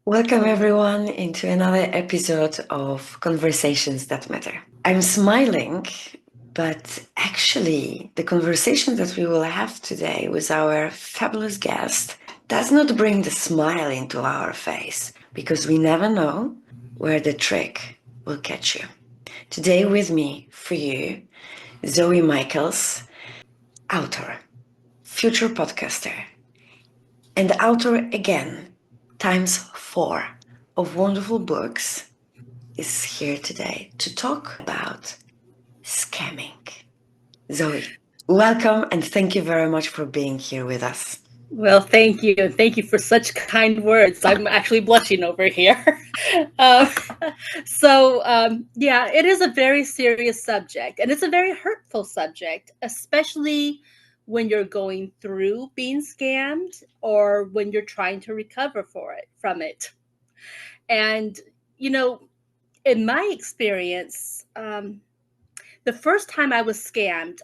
Welcome everyone into another episode of Conversations That Matter. I'm smiling, but actually the conversation that we will have today with our fabulous guest does not bring the smile into our face because we never know where the trick will catch you. Today with me for you, Zoey Michaels, author, future podcaster, and the author again, times 4 of wonderful books, is here today to talk about scamming. Zoey, welcome and thank you very much for being here with us. Well, thank you. And thank you for such kind words. I'm actually blushing over here. um, yeah, it is a very serious subject, and it's a very hurtful subject, especially when you're going through being scammed or when you're trying to recover from it. And, you know, in my experience, the first time I was scammed,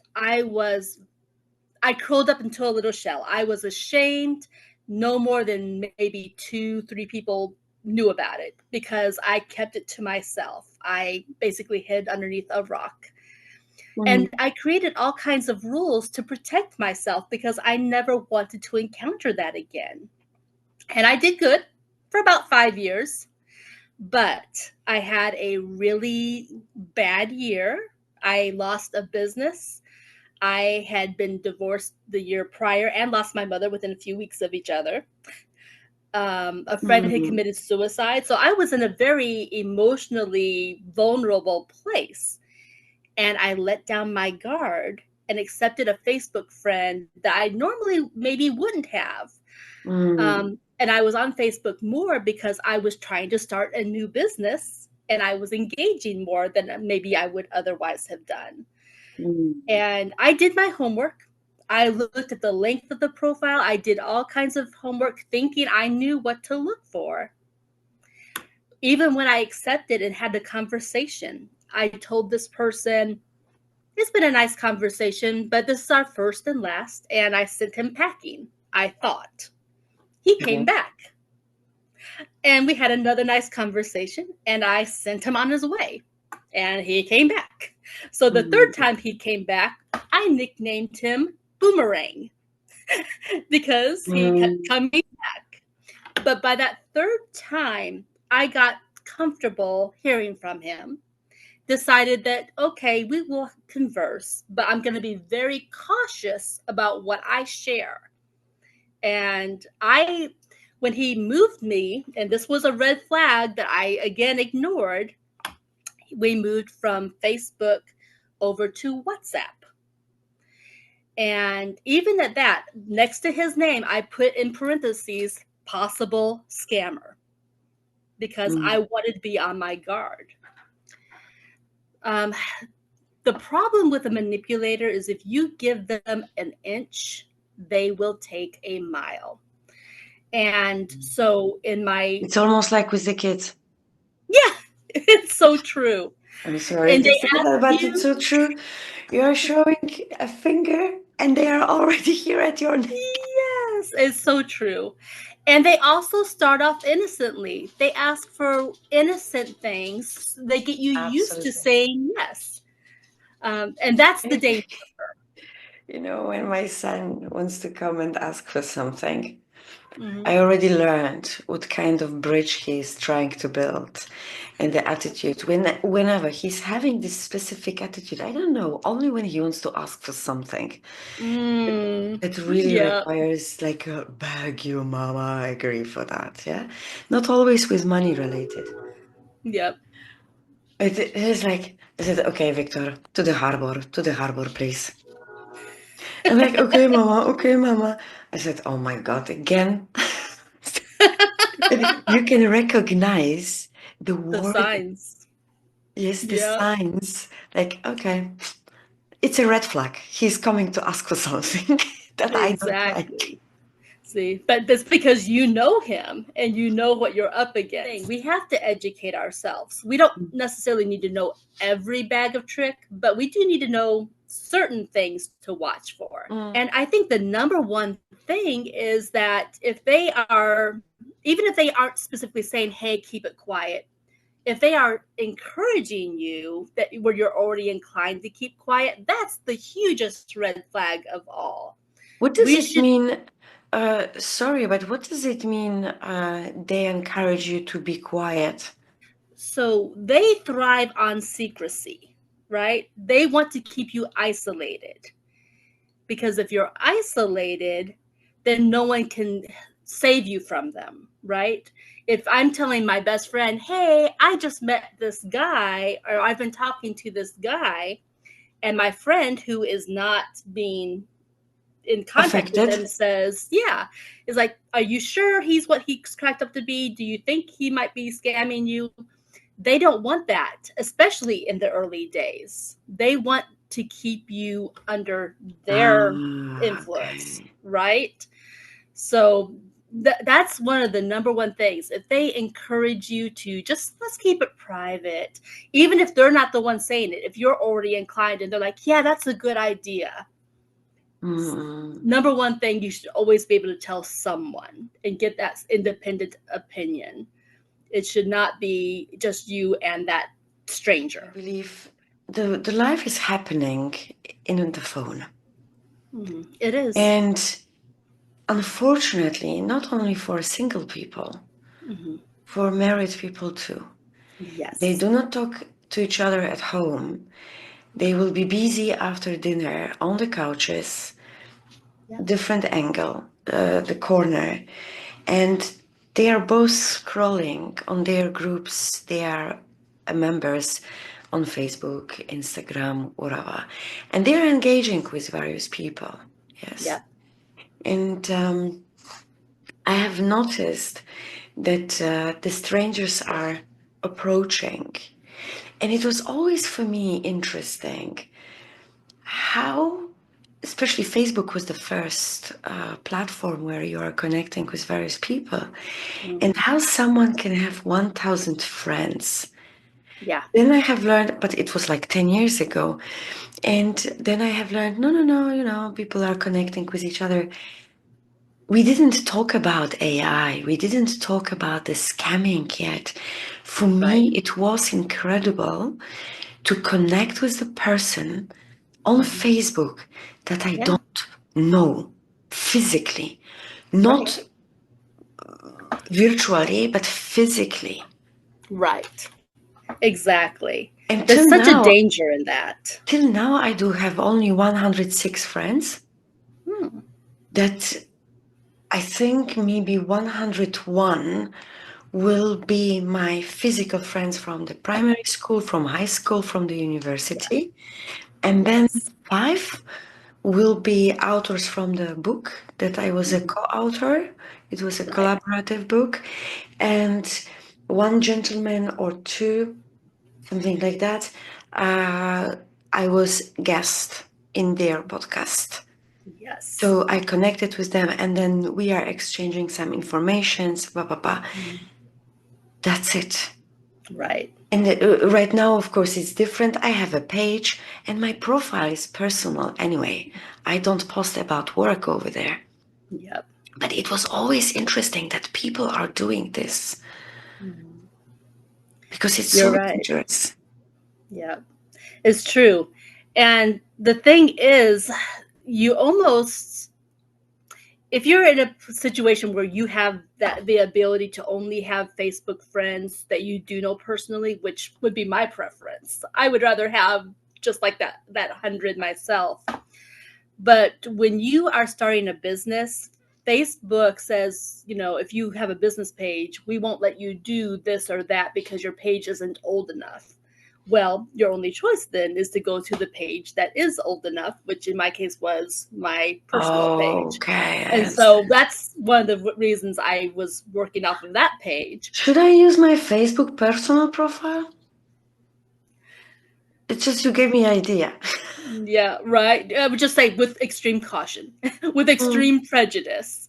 I curled up into a little shell. I was ashamed. No more than maybe 2, 3 people knew about it because I kept it to myself. I basically hid underneath a rock. And I created all kinds of rules to protect myself because I never wanted to encounter that again. And I did good for about 5 years, but I had a really bad year. I lost a business. I had been divorced the year prior and lost my mother within a few weeks of each other. A friend had committed suicide. So I was in a very emotionally vulnerable place. And I let down my guard and accepted a Facebook friend that I normally maybe wouldn't have. And I was on Facebook more because I was trying to start a new business and I was engaging more than maybe I would otherwise have done. And I did my homework. I looked at the length of the profile. I did all kinds of homework thinking I knew what to look for. Even when I accepted and had the conversation, I told this person, it's been a nice conversation, but this is our first and last. And I sent him packing, I thought. He came back. And we had another nice conversation, and I sent him on his way. And he came back. So the third time he came back, I nicknamed him Boomerang because he kept coming back. But by that third time, I got comfortable hearing from him, decided that, okay, we will converse, but I'm going to be very cautious about what I share. And when he moved me, and this was a red flag that I again ignored, we moved from Facebook over to WhatsApp. And even at that, next to his name, I put in parentheses, possible scammer, because I wanted to be on my guard. The problem with a manipulator is if you give them an inch, they will take a mile. And so It's almost like with the kids. Yeah, it's so true. I'm sorry to say that, but it's so true. You are showing a finger and they are already here at your neck. Yes, it's so true. And they also start off innocently. They ask for innocent things. They get you used to saying yes. And that's the danger. You know, when my son wants to come and ask for something, I already learned what kind of bridge he is trying to build and the attitude. Whenever he's having this specific attitude, I don't know, only when he wants to ask for something. It really requires like a beg you, mama, I agree for that, yeah? Not always with money related. Yep. It is like, I said, okay, Victor, to the harbor, please. I'm like, okay, mama. I said, oh my God, again? You can recognize the signs. Yes, the signs. Like, okay, it's a red flag. He's coming to ask for something that I don't like. See, but that's because you know him and you know what you're up against. We have to educate ourselves. We don't necessarily need to know every bag of trick, but we do need to know certain things to watch for. And I think the number one thing is that if they are, even if they aren't specifically saying, hey, keep it quiet, if they are encouraging you that where you're already inclined to keep quiet, that's the hugest red flag of all. What does it mean? Sorry, but what does it mean? They encourage you to be quiet. So they thrive on secrecy, right? They want to keep you isolated, because if you're isolated, then no one can save you from them, right? If I'm telling my best friend, hey, I just met this guy, or I've been talking to this guy, and my friend who is not being in contact with him says, yeah, is like, are you sure he's what he's cracked up to be? Do you think he might be scamming you? They don't want that, especially in the early days. They want to keep you under their influence, Okay. right? So that's one of the number one things. If they encourage you to just, let's keep it private, even if they're not the one saying it, if you're already inclined and they're like, yeah, that's a good idea. Number one thing, you should always be able to tell someone and get that independent opinion. It should not be just you and that stranger. I believe the life is happening in the phone. It is. And unfortunately, not only for single people, for married people too. Yes. They do not talk to each other at home. They will be busy after dinner on the couches, different angle, the corner. And they are both scrolling on their groups. They are members on Facebook, Instagram, whatever. And they're engaging with various people. Yes. Yeah. And I have noticed that the strangers are approaching. And it was always for me interesting how, especially Facebook was the first platform where you are connecting with various people, and how someone can have 1,000 friends. Yeah. Then I have learned, but it was like 10 years ago. And then I have learned, no, people are connecting with each other. We didn't talk about AI. We didn't talk about the scamming yet. For me, it was incredible to connect with the person on Facebook that I don't know physically, not virtually, but physically. Right. Exactly. And there's such a danger in that. Till now, I do have only 106 friends. That I think maybe 101 will be my physical friends from the primary school, from high school, from the university. And then 5 will be authors from the book that I was a co-author. It was a collaborative book. And 1 gentleman or 2, something like that, I was guest in their podcast. Yes. So I connected with them, and then we are exchanging some informations, blah, blah, blah. That's it. Right. And right now, of course, it's different. I have a page, and my profile is personal anyway. I don't post about work over there. Yep. But it was always interesting that people are doing this. Because it's so dangerous. Yeah, it's true. And the thing is, you almost, if you're in a situation where you have the ability to only have Facebook friends that you do know personally, which would be my preference, I would rather have just like that 100 myself. But when you are starting a business, Facebook says, if you have a business page, we won't let you do this or that because your page isn't old enough. Well, your only choice then is to go to the page that is old enough, which in my case was my personal page. Okay. And so that's one of the reasons I was working off of that page. Should I use my Facebook personal profile? It's just you gave me an idea. Yeah, right. I would just say with extreme caution, with extreme prejudice.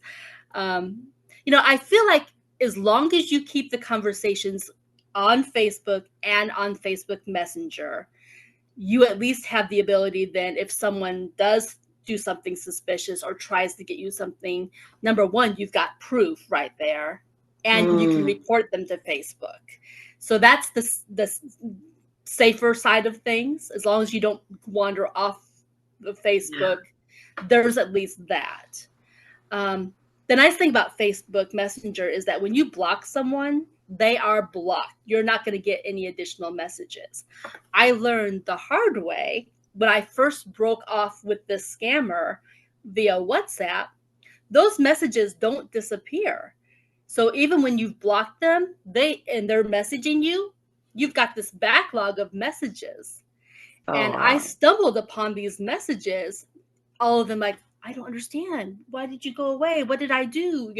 I feel like as long as you keep the conversations on Facebook and on Facebook Messenger, you at least have the ability then, if someone does do something suspicious or tries to get you something, number one, you've got proof right there, and you can report them to Facebook. So that's the safer side of things. As long as you don't wander off of Facebook, there's at least that. The nice thing about Facebook Messenger is that when you block someone, they are blocked. You're not going to get any additional messages. I learned the hard way when I first broke off with this scammer via WhatsApp. Those messages don't disappear. So even when you've blocked them, they're messaging you, you've got this backlog of messages. And I stumbled upon these messages, all of them like, I don't understand. Why did you go away? What did I do?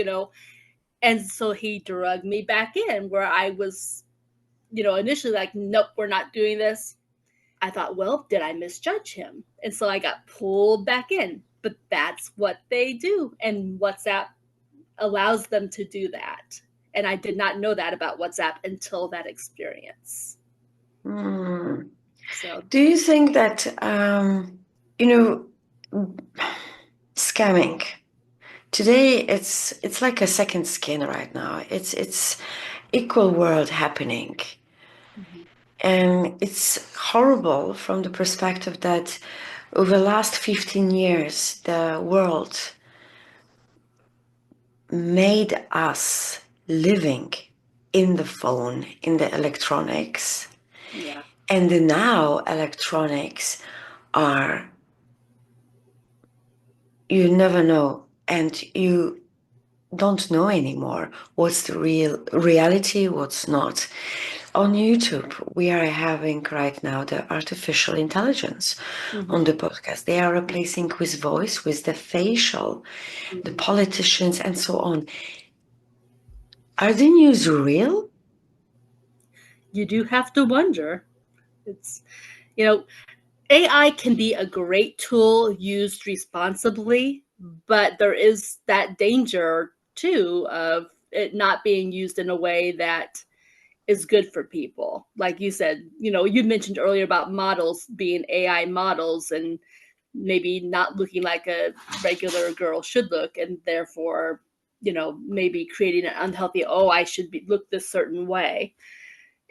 And so he dragged me back in where I was, initially like, nope, we're not doing this. I thought, well, did I misjudge him? And so I got pulled back in. But that's what they do. And WhatsApp allows them to do that. And I did not know that about WhatsApp until that experience. So, do you think that, scamming today, it's like a second skin right now. It's equal world happening. And it's horrible from the perspective that over the last 15 years, the world made us living in the phone, in the electronics. Yeah. And now electronics are, you never know, and you don't know anymore what's the real reality, what's not. On YouTube, we are having right now the artificial intelligence on the podcast. They are replacing with voice, with the facial, the politicians, and so on. Are the news real? You do have to wonder. It's, AI can be a great tool used responsibly, but there is that danger too of it not being used in a way that is good for people. Like you said, you mentioned earlier about models being AI models and maybe not looking like a regular girl should look, and therefore, maybe creating an unhealthy, I should look this certain way.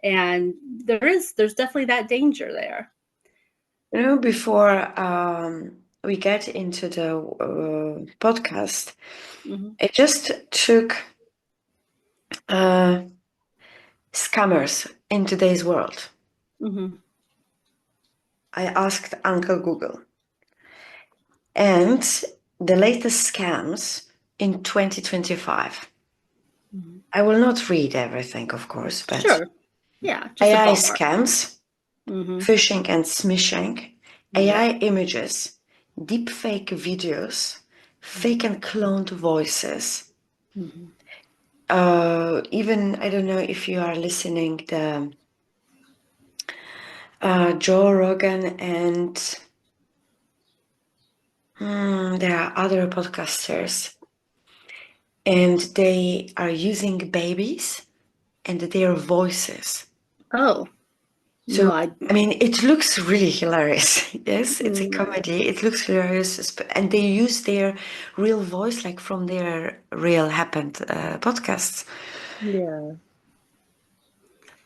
And there's definitely that danger there. Before we get into the podcast, I just took scammers in today's world. I asked Uncle Google. And the latest scams in 2025. I will not read everything, of course, but sure. Yeah, just AI scams, phishing and smishing, AI Yep. images, deepfake videos, fake and cloned voices. Even, I don't know if you are listening the Joe Rogan and there are other podcasters, and they are using babies and their voices. Oh. So, No, I mean, it looks really hilarious. Yes, it's a comedy. It looks hilarious. And they use their real voice, like from their real happened podcasts. Yeah.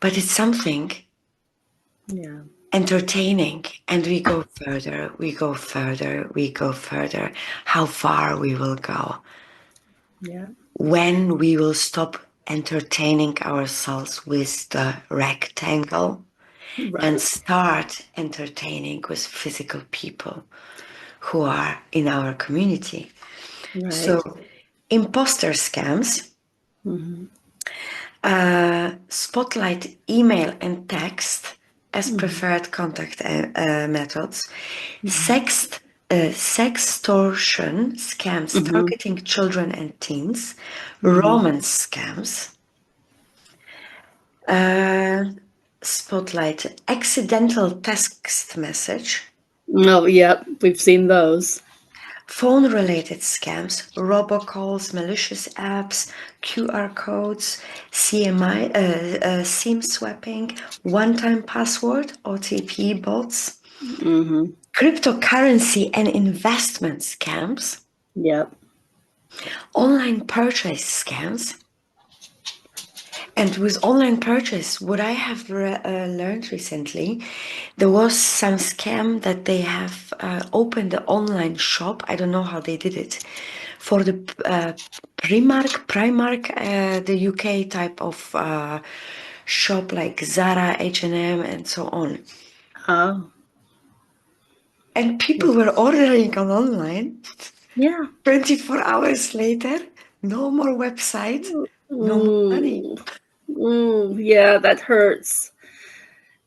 But it's something entertaining. And we go further, we go further, we go further. How far we will go. Yeah. When we will stop entertaining ourselves with the rectangle. Right. And start entertaining with physical people who are in our community. Right. So, imposter scams, spotlight email and text as preferred contact methods, sextortion scams targeting children and teens, romance scams, spotlight accidental text message. Oh, yep. We've seen those. Phone-related scams, robocalls, malicious apps, QR codes, SIM swapping, one-time password, OTP bots, Mm-hmm. cryptocurrency and investment scams, Yep. online purchase scams. And with online purchase, what I have learned recently, there was some scam that they have opened an online shop. I don't know how they did it for the Primark, the UK type of shop like Zara, H&M, and so on. Oh. And people were ordering on online. Yeah. 24 hours later, no more website, no more money. Ooh. Ooh. Yeah, that hurts.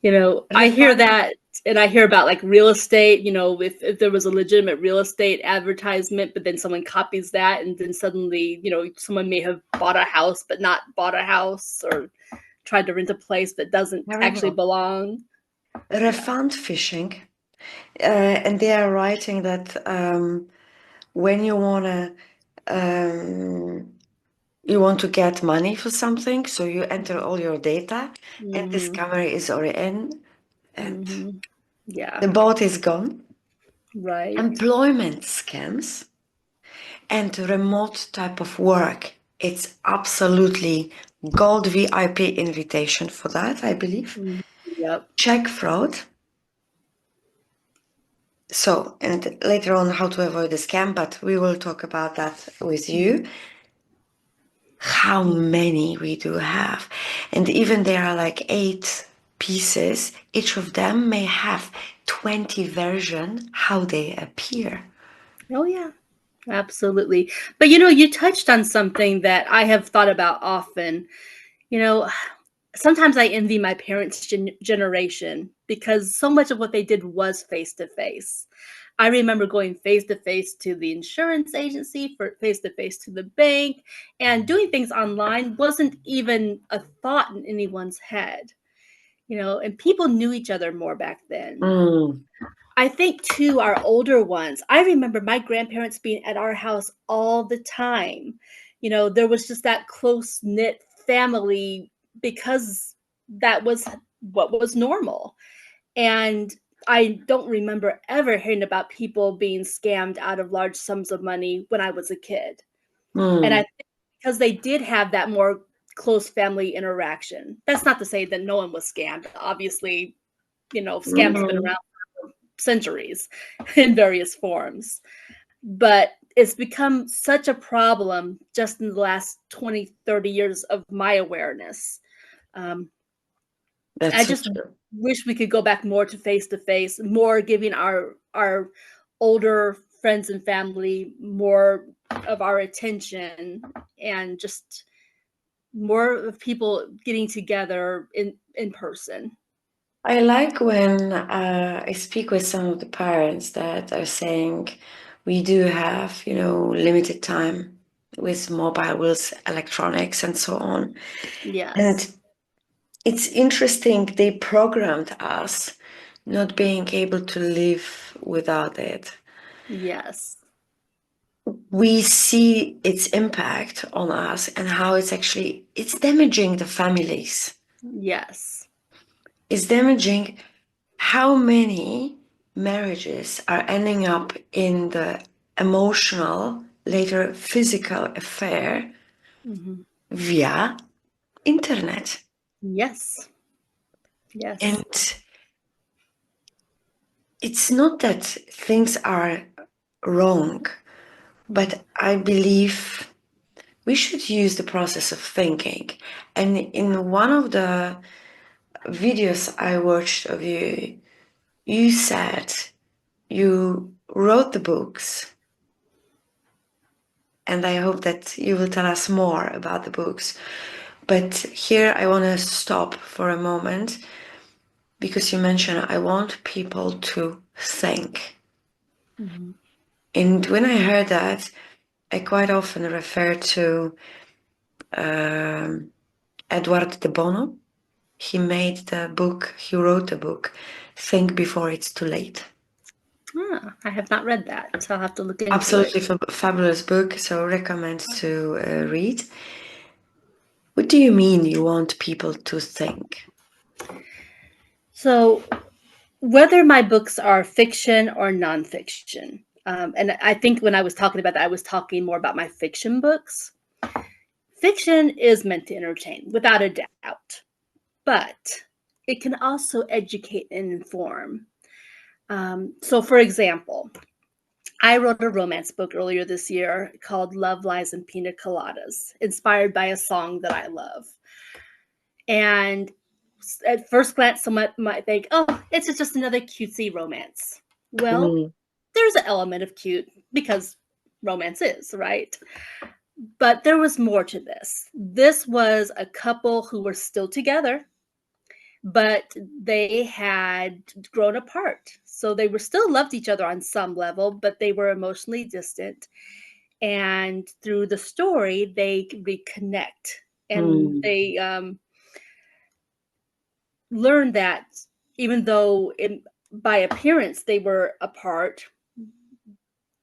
I hear Refund. that, and I hear about like real estate, if there was a legitimate real estate advertisement, but then someone copies that, and then suddenly, someone may have bought a house, but not bought a house, or tried to rent a place that doesn't actually Terrible. belong. Refund phishing. And they are writing that when you want to get money for something, so you enter all your data, and this Mm-hmm. camera is already in, and Mm-hmm. Yeah. the boat is gone. Right. Employment scams and remote type of work. It's absolutely gold VIP invitation for that, I believe. Mm-hmm. Yep. Check fraud. So, and later on, how to avoid the scam, but we will talk about that with you. How many we do have. And even there are like 8 pieces, each of them may have 20 version how they appear. Oh, yeah. Absolutely. But you touched on something that I have thought about often. Sometimes I envy my parents' generation because so much of what they did was face to face. I remember going face to face to the insurance agency, for face to face to the bank, and doing things online wasn't even a thought in anyone's head. And people knew each other more back then. Mm. I think too, our older ones, I remember my grandparents being at our house all the time. There was just that close knit family because that was what was normal. And I don't remember ever hearing about people being scammed out of large sums of money when I was a kid. And I Mm. think because they did have that more close family interaction. That's not to say that no one was scammed. Obviously, scams have been Mm. around centuries in various forms. But it's become such a problem just in the last 20, 30 years of my awareness. Um, That's I so just true. wish we could go back more to face, more giving our older friends and family more of our attention, and just more of people getting together in person. I like when I speak with some of the parents that are saying we do have, limited time with mobile, with electronics and so on. Yes. And it's interesting, they programmed us not being able to live without it. Yes. We see its impact on us and how it's damaging the families. Yes. It's damaging how many marriages are ending up in the emotional, later physical affair via internet. Yes. Yes. And it's not that things are wrong, but I believe we should use the process of thinking. And in one of the videos I watched of you, you said you wrote the books, and I hope that you will tell us more about the books. But here I want to stop for a moment because you mentioned I want people to think. And when I heard that, I quite often refer to Edward de Bono. He wrote the book, Think Before It's Too Late. I have not read that, so I'll have to look into Absolutely it. fabulous book, so recommend to read. What do you mean you want people to think? So Whether my books are fiction or nonfiction. And I think when I was talking about that, I was talking more about my fiction books. Fiction is meant to entertain, without a doubt, but it can also educate and inform. So, for example, I wrote a romance book earlier this year called Love, Lies, and Pina Coladas, inspired by a song that I love. And at first glance, someone might think, oh, it's just another cutesy romance. Well, Mm. there's an element of cute because romance is, right? But there was more to this. This was a couple who were still together, but they had grown apart. So they were still loved each other on some level, but they were emotionally distant. And through the story, they reconnect, and Mm. they learn that even though by appearance they were apart,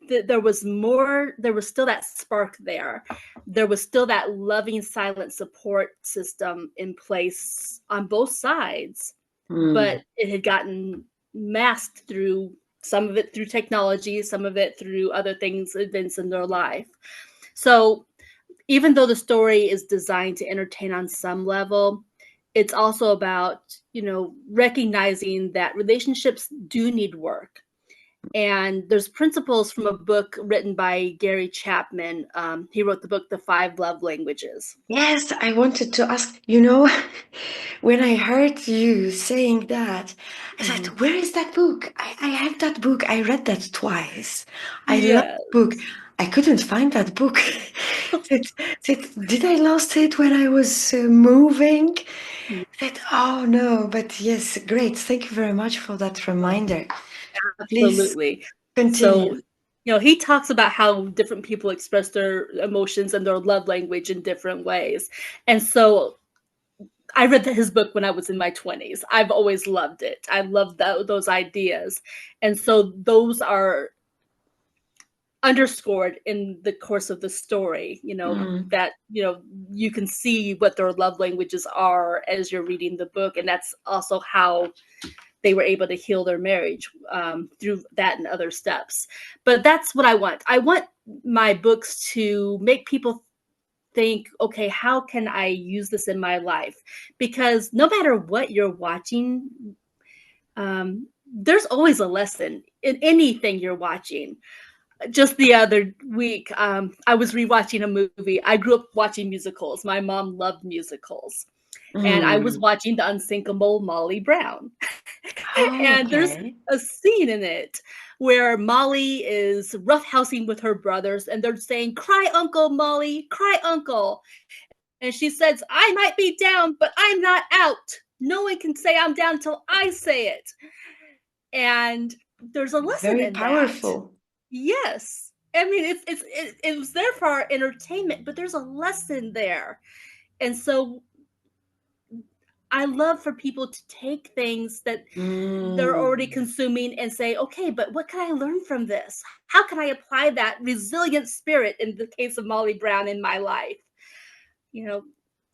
there was more, there was still that spark there. There was still that loving silent support system in place on both sides, Mm. but it had gotten masked through some of it through technology, some of it through other things, events in their life. So even though the story is designed to entertain on some level, it's also about, recognizing that relationships do need work. And there's principles from a book written by Gary Chapman. He wrote the book The Five Love Languages. Yes, I wanted to ask, when I heard you saying that, I said, Mhm. where is that book? I have that book. I read that twice. I love Yeah. the book. I couldn't find that book. Said, did I lost it when I was moving? Said, oh no, but yes, great. Thank you very much for that reminder. Please Absolutely. So, continue. he talks about how different people express their emotions and their love language in different ways. And so I read his book when I was in my 20s. I've always loved it. I love those ideas. And so those are underscored in the course of the story, Mm. that, you can see what their love languages are as you're reading the book. And that's also how they were able to heal their marriage, through that and other steps. But that's what I want. I want my books to make people think, okay, how can I use this in my life? Because no matter what you're watching, there's always a lesson in anything you're watching. Just the other week, I was rewatching a movie. I grew up watching musicals. My mom loved musicals. And I was Mm. watching The Unsinkable Molly Brown. Oh, And there's okay. a scene in it where Molly is roughhousing with her brothers, and they're saying, "Cry, Uncle Molly, cry, Uncle." And she says, "I might be down, but I'm not out. No one can say I'm down until I say it." And there's a lesson Very in that. powerful. Yes. I mean, it was there for our entertainment, but there's a lesson there. And so I love for people to take things that they're already Mm. consuming and say, okay, but what can I learn from this? How can I apply that resilient spirit in the case of Molly Brown in my life? You know,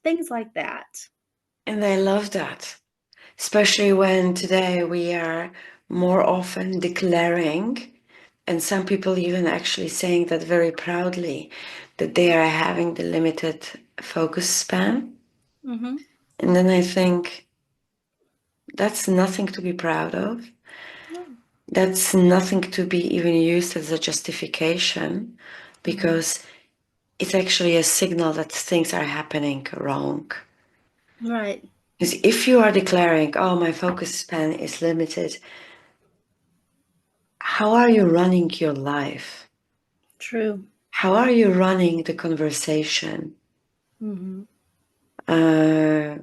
things like that. And I love that, especially when today we are more often declaring, and some people even actually saying that very proudly, that they are having the limited focus span. Mm-hmm. And then I think that's nothing to be proud of. No. That's nothing to be even used as a justification, Mm-hmm. because it's actually a signal that things are happening wrong. Right. Because if you are declaring, oh, my focus span is limited, how are you running your life? True. How are you running the conversation? Mm-hmm. Uh,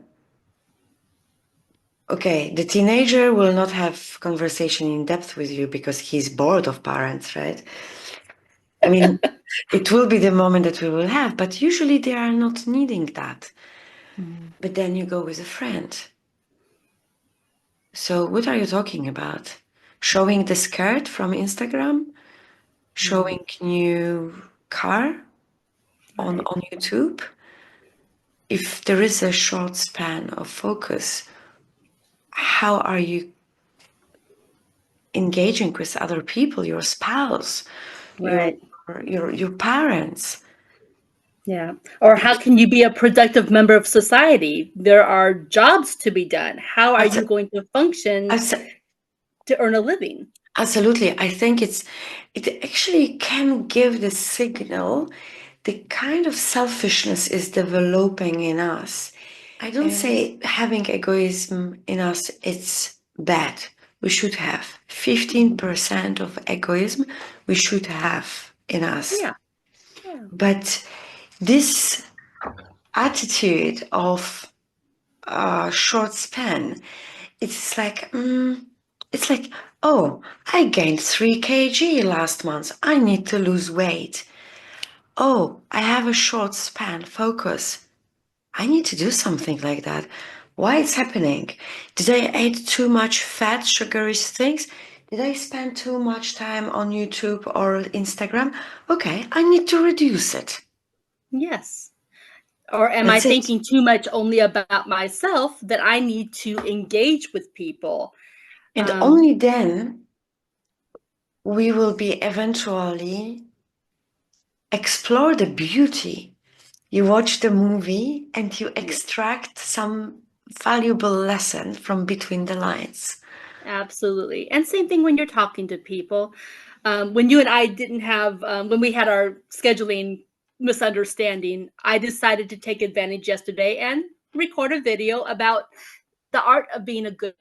okay, the teenager will not have conversation in depth with you because he's bored of parents, right? I mean, it will be the moment that we will have, but usually they are not needing that. Mm-hmm. But then you go with a friend. So what are you talking about? Showing the skirt from Instagram? Mm-hmm. Showing new car Right. on YouTube? If there is a short span of focus, how are you engaging with other people, your spouse, Right. your parents. Yeah. Or how can you be a productive member of society? There are jobs to be done. How are Abs- you going to function abs- to earn a living? Absolutely. I think it actually can give the signal the kind of selfishness is developing in us. I don't say having egoism in us, it's bad. We should have 15% of egoism we should have in us. Yeah. Yeah. But this attitude of short span, it's like, oh, I gained 3 kg last month. I need to lose weight. Oh, I have a short span focus. I need to do something like that. Why it's happening? Did I eat too much fat, sugary things? Did I spend too much time on YouTube or Instagram? Okay, I need to reduce it. Yes. Or am I That's it. thinking too much only about myself that I need to engage with people? And only then we will be eventually explore the beauty. You watch the movie and you extract some valuable lesson from between the lines. Absolutely. And same thing when you're talking to people. When you and I didn't have, when we had our scheduling misunderstanding, I decided to take advantage yesterday and record a video about the art of being a good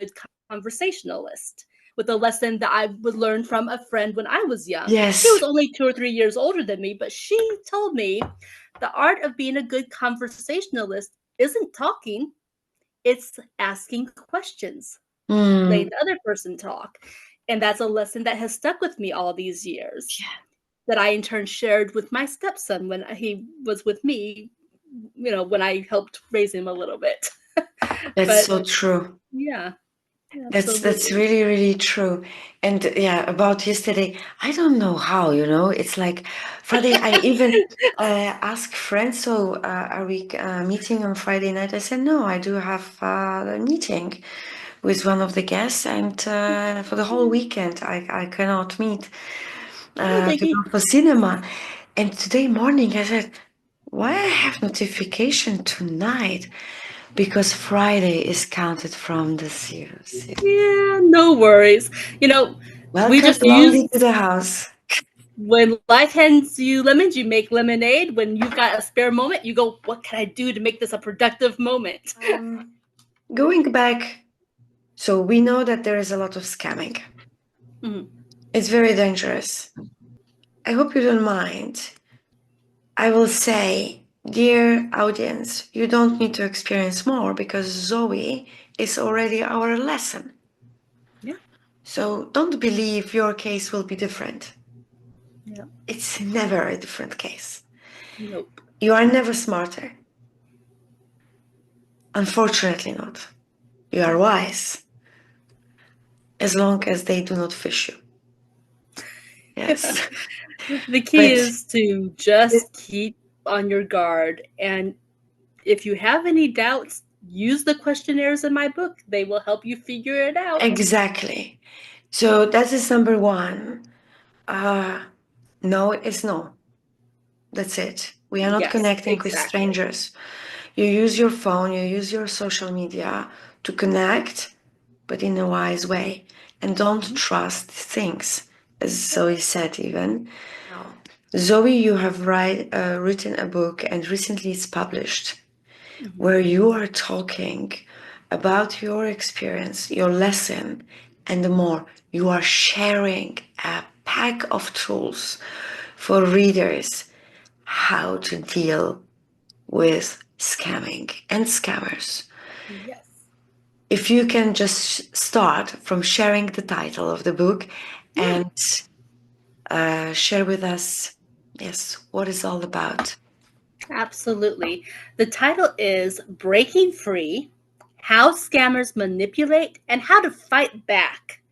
conversationalist with a lesson that I would learn from a friend when I was young. She was Yes. only 2 or 3 years older than me, but she told me the art of being a good conversationalist isn't talking, it's asking questions, letting Mm. the other person talk. And that's a lesson that has stuck with me all these years Yeah. that I in turn shared with my stepson when he was with me, when I helped raise him a little bit. That's But so true. yeah, That's absolutely. really, really true. And yeah, about yesterday, I don't know how, it's like Friday, I even asked friends, so are we meeting on Friday night? I said, no, I do have a meeting with one of the guests, and for the whole weekend, I cannot meet Oh, to Dickie. go for cinema. And today morning, I said, why I have notification tonight? Because Friday is counted from the series. Yeah, no worries. We Welcome just Blondie to use the house. when life hands you lemons, you make lemonade. When you've got a spare moment, you go, what can I do to make this a productive moment? Going back, so we know that there is a lot of scamming. Mhm. It's very dangerous. I hope you don't mind. I will say, dear audience, you don't need to experience more because Zoe is already our lesson. Yeah. So don't believe your case will be different. Yeah. It's never a different case. Nope. You are never smarter. Unfortunately not. You are wise. As long as they do not fish you. Yes. The key But is to just keep on your guard. And if you have any doubts, use the questionnaires in my book. They will help you figure it out. exactly. So that is number one. No is no. That's it. We are not Yes, connecting with exactly. strangers. You use your phone, you use your social media to connect, but in a wise way. And don't trust things, as Zoe said even. No. Zoe, you have written a book and recently it's published Mhm. where you are talking about your experience, your lesson, and more. You are sharing a pack of tools for readers how to deal with scamming and scammers. Yes. If you can just start from sharing the title of the book Yeah. and share with us, yes, what it's all about. Absolutely. The title is Breaking Free: How Scammers Manipulate and How to Fight Back.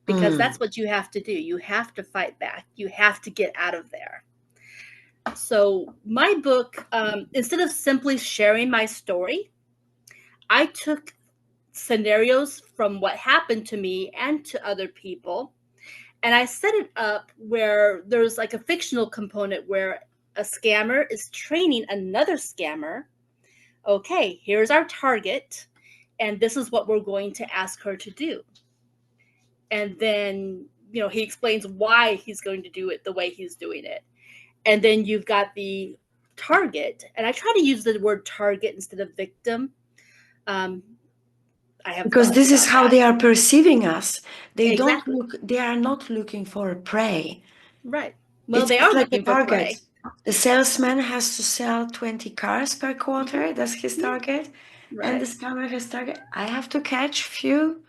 Because Mm. that's what you have to do. You have to fight back. You have to get out of there. So, my book, instead of simply sharing my story, I took scenarios from what happened to me and to other people And I set it up where there's like a fictional component where a scammer is training another scammer. Okay, here's our target, and this is what we're going to ask her to do. And then, he explains why he's going to do it the way he's doing it. And then you've got the target, and I try to use the word target instead of victim. I have Because thoughts this is about how that. they are perceiving us. Exactly. They are not looking for a prey. Right. Well, they It's are like a looking for target. prey. The salesman has to sell 20 cars per quarter. That's his target. And the Right. scammer has target. I have to catch few.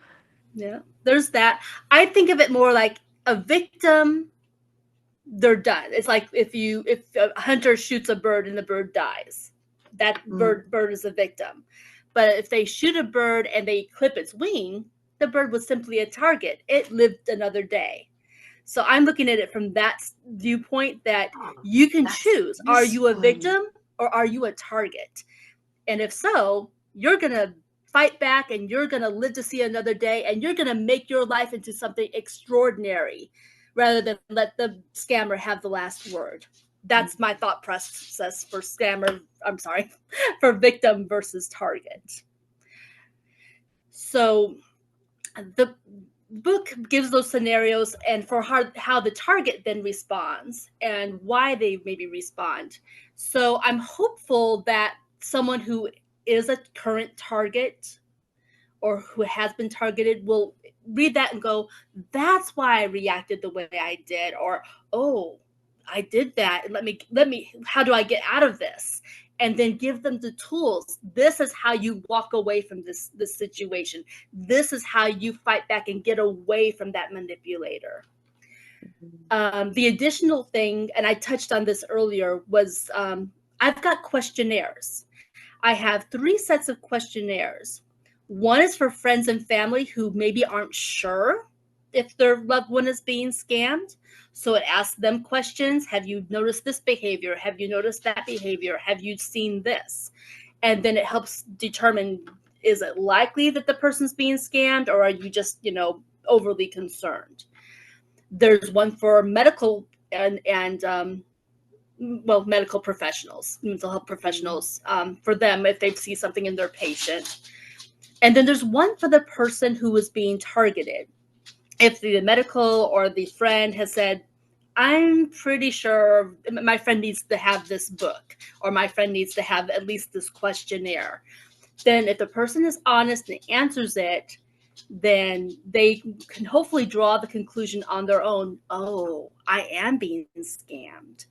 Yeah. There's that. I think of it more like a victim, they're done. It's like if a hunter shoots a bird and the bird dies, that bird is a victim. But if they shoot a bird and they clip its wing, the bird was simply a target. It lived another day. So I'm looking at it from that viewpoint that you can choose. Are you a victim or are you a target? And if so, you're going to fight back and you're going to live to see another day and you're going to make your life into something extraordinary rather than let the scammer have the last word. That's my thought process for for victim versus target. So the book gives those scenarios and for how the target then responds and why they maybe respond. So I'm hopeful that someone who is a current target or who has been targeted will read that and go, that's why I reacted the way I did, or oh, I did that. Let me how do I get out of this? And then give them the tools. This is how you walk away from this situation. This is how you fight back and get away from that manipulator. The additional thing, and I touched on this earlier, was I've got questionnaires. I have 3 sets of questionnaires. One is for friends and family who maybe aren't sure if their loved one is being scammed. So it asks them questions. Have you noticed this behavior? Have you noticed that behavior? Have you seen this? And then it helps determine, is it likely that the person's being scammed, or are you just, overly concerned? There's one for medical and medical professionals, mental health professionals, for them if they see something in their patient. And then there's one for the person who is being targeted. If the medical or the friend has said, I'm pretty sure my friend needs to have this book, or my friend needs to have at least this questionnaire, then if the person is honest and answers it, then they can hopefully draw the conclusion on their own. Oh, I am being scammed.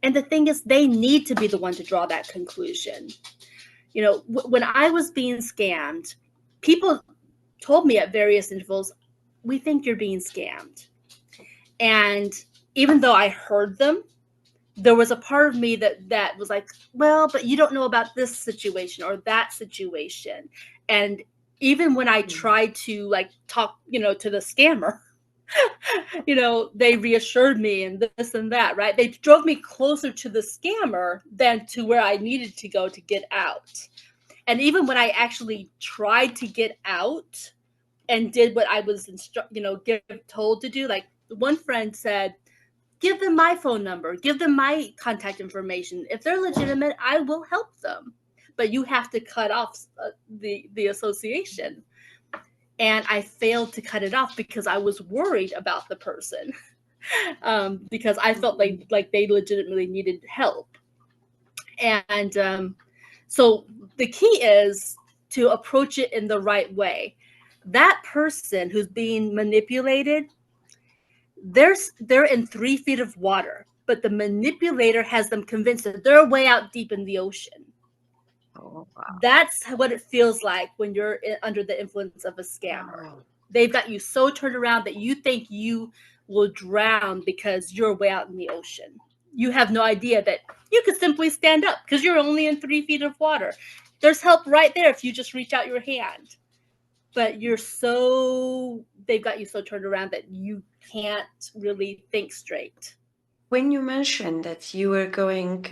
And the thing is, they need to be the one to draw that conclusion. When I was being scammed, people told me at various intervals, we think you're being scammed. And even though I heard them, there was a part of me that was like, well, but you don't know about this situation or that situation. And even when I tried to talk, to the scammer, they reassured me and this and that, right? They drove me closer to the scammer than to where I needed to go to get out. And even when I actually tried to get out and did what I was told to do, like one friend said, give them my phone number, give them my contact information. If they're legitimate, I will help them. But you have to cut off the association. And I failed to cut it off because I was worried about the person, because I felt like they legitimately needed help. And so the key is to approach it in the right way. That person who's being manipulated, they're in 3 feet of water, but the manipulator has them convinced that they're way out deep in the ocean. Oh, wow. That's what it feels like when you're under the influence of a scammer. Wow. They've got you so turned around that you think you will drown because you're way out in the ocean. You have no idea that you could simply stand up because you're only in 3 feet of water. There's help right there if you just reach out your hand. But they've got you so turned around that you can't really think straight. When you mentioned that you were going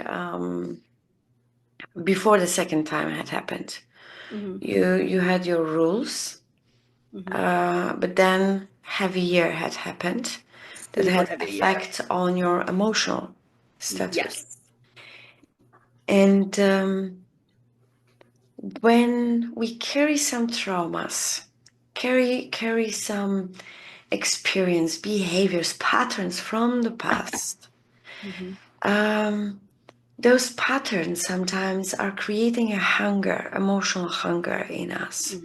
before the second time had happened, you had your rules, but then heavy year had happened. that More had heavy, effect on your emotional status. Yes. And when we carry some traumas, carry some experience, behaviors, patterns from the past, those patterns sometimes are creating a hunger, emotional hunger in us,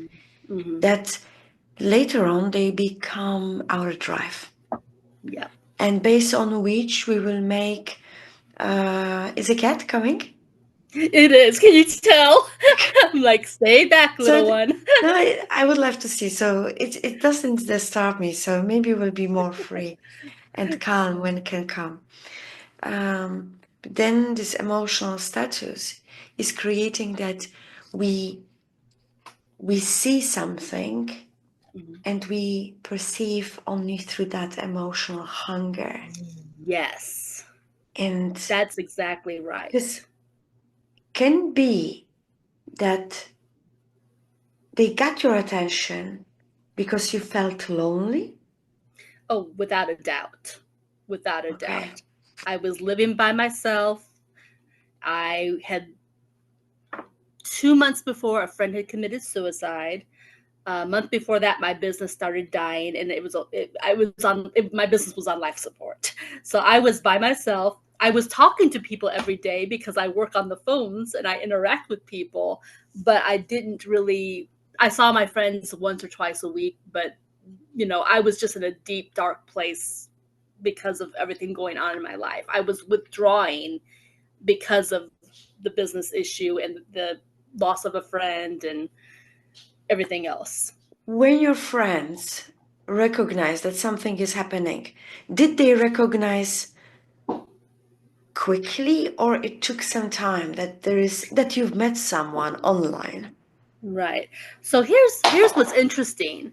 that later on they become our drive. Yeah. And based on which we will make, is a cat coming? It is. Can you tell? I'm like, stay back, little one. No, I would love to see. So it doesn't disturb me. So maybe we'll be more free and calm when it can come. But then this emotional status is creating that we see something and we perceive only through that emotional hunger. Yes. And That's exactly right. this can be that they got your attention because you felt lonely. Oh, without a doubt. Without a Okay. doubt. I was living by myself. I had 2 months before, a friend had committed suicide. A month before that, my business started dying, and my business was on life support. So I was by myself. I was talking to people every day because I work on the phones and I interact with people, but I didn't really. I saw my friends once or twice a week, but I was just in a deep, dark place because of everything going on in my life. I was withdrawing because of the business issue and the loss of a friend and everything else. When your friends recognize that something is happening, did they recognize quickly, or it took some time that you've met someone online? Right. So here's what's interesting.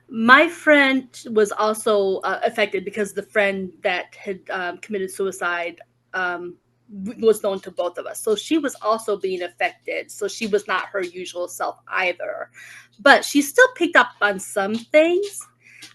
My friend was also affected because the friend that had committed suicide was known to both of us. So she was also being affected. So she was not her usual self either. But she still picked up on some things.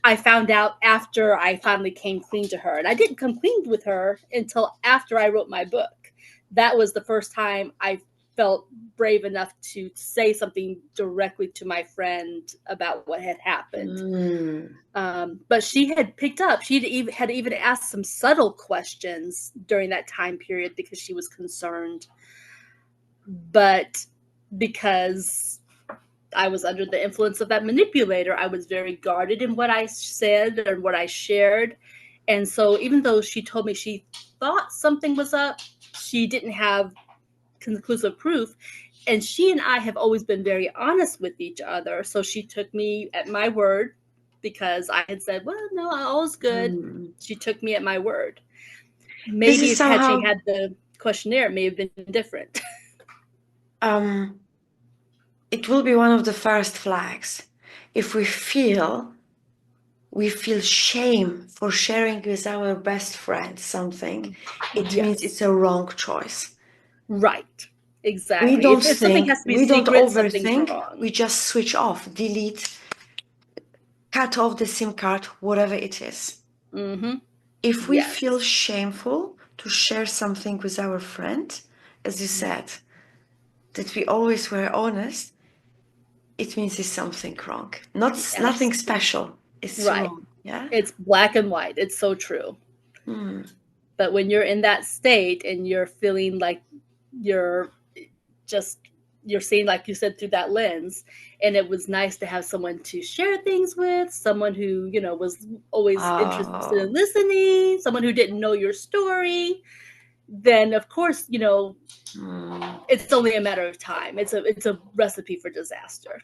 I found out after I finally came clean to her. And I didn't come clean with her until after I wrote my book. That was the first time I felt brave enough to say something directly to my friend about what had happened. But she had picked up. She had even asked some subtle questions during that time period because she was concerned. But because I was under the influence of that manipulator, I was very guarded in what I said and what I shared. And so even though she told me she thought something was up, she didn't have conclusive proof. And she and I have always been very honest with each other. So she took me at my word because I had said, well, no, all's good. She took me at my word. This Maybe is if had somehow she had the questionnaire, it may have been different. it will be one of the first flags. If we feel shame for sharing with our best friend something, it means it's a wrong choice. Right. Exactly. We don't If something think, has to be we don't secret, something's overthink, wrong. we just switch off, delete, cut off the SIM card, whatever it is. If we feel shameful to share something with our friend, as you said, that we always were honest, it means it's something wrong. Nothing special. It's wrong. Yeah. It's black and white. It's so true. But when you're in that state and you're feeling like you're seeing, like you said, through that lens, and it was nice to have someone to share things with, someone who was always interested in listening, someone who didn't know your story, then of course it's only a matter of time. It's a recipe for disaster.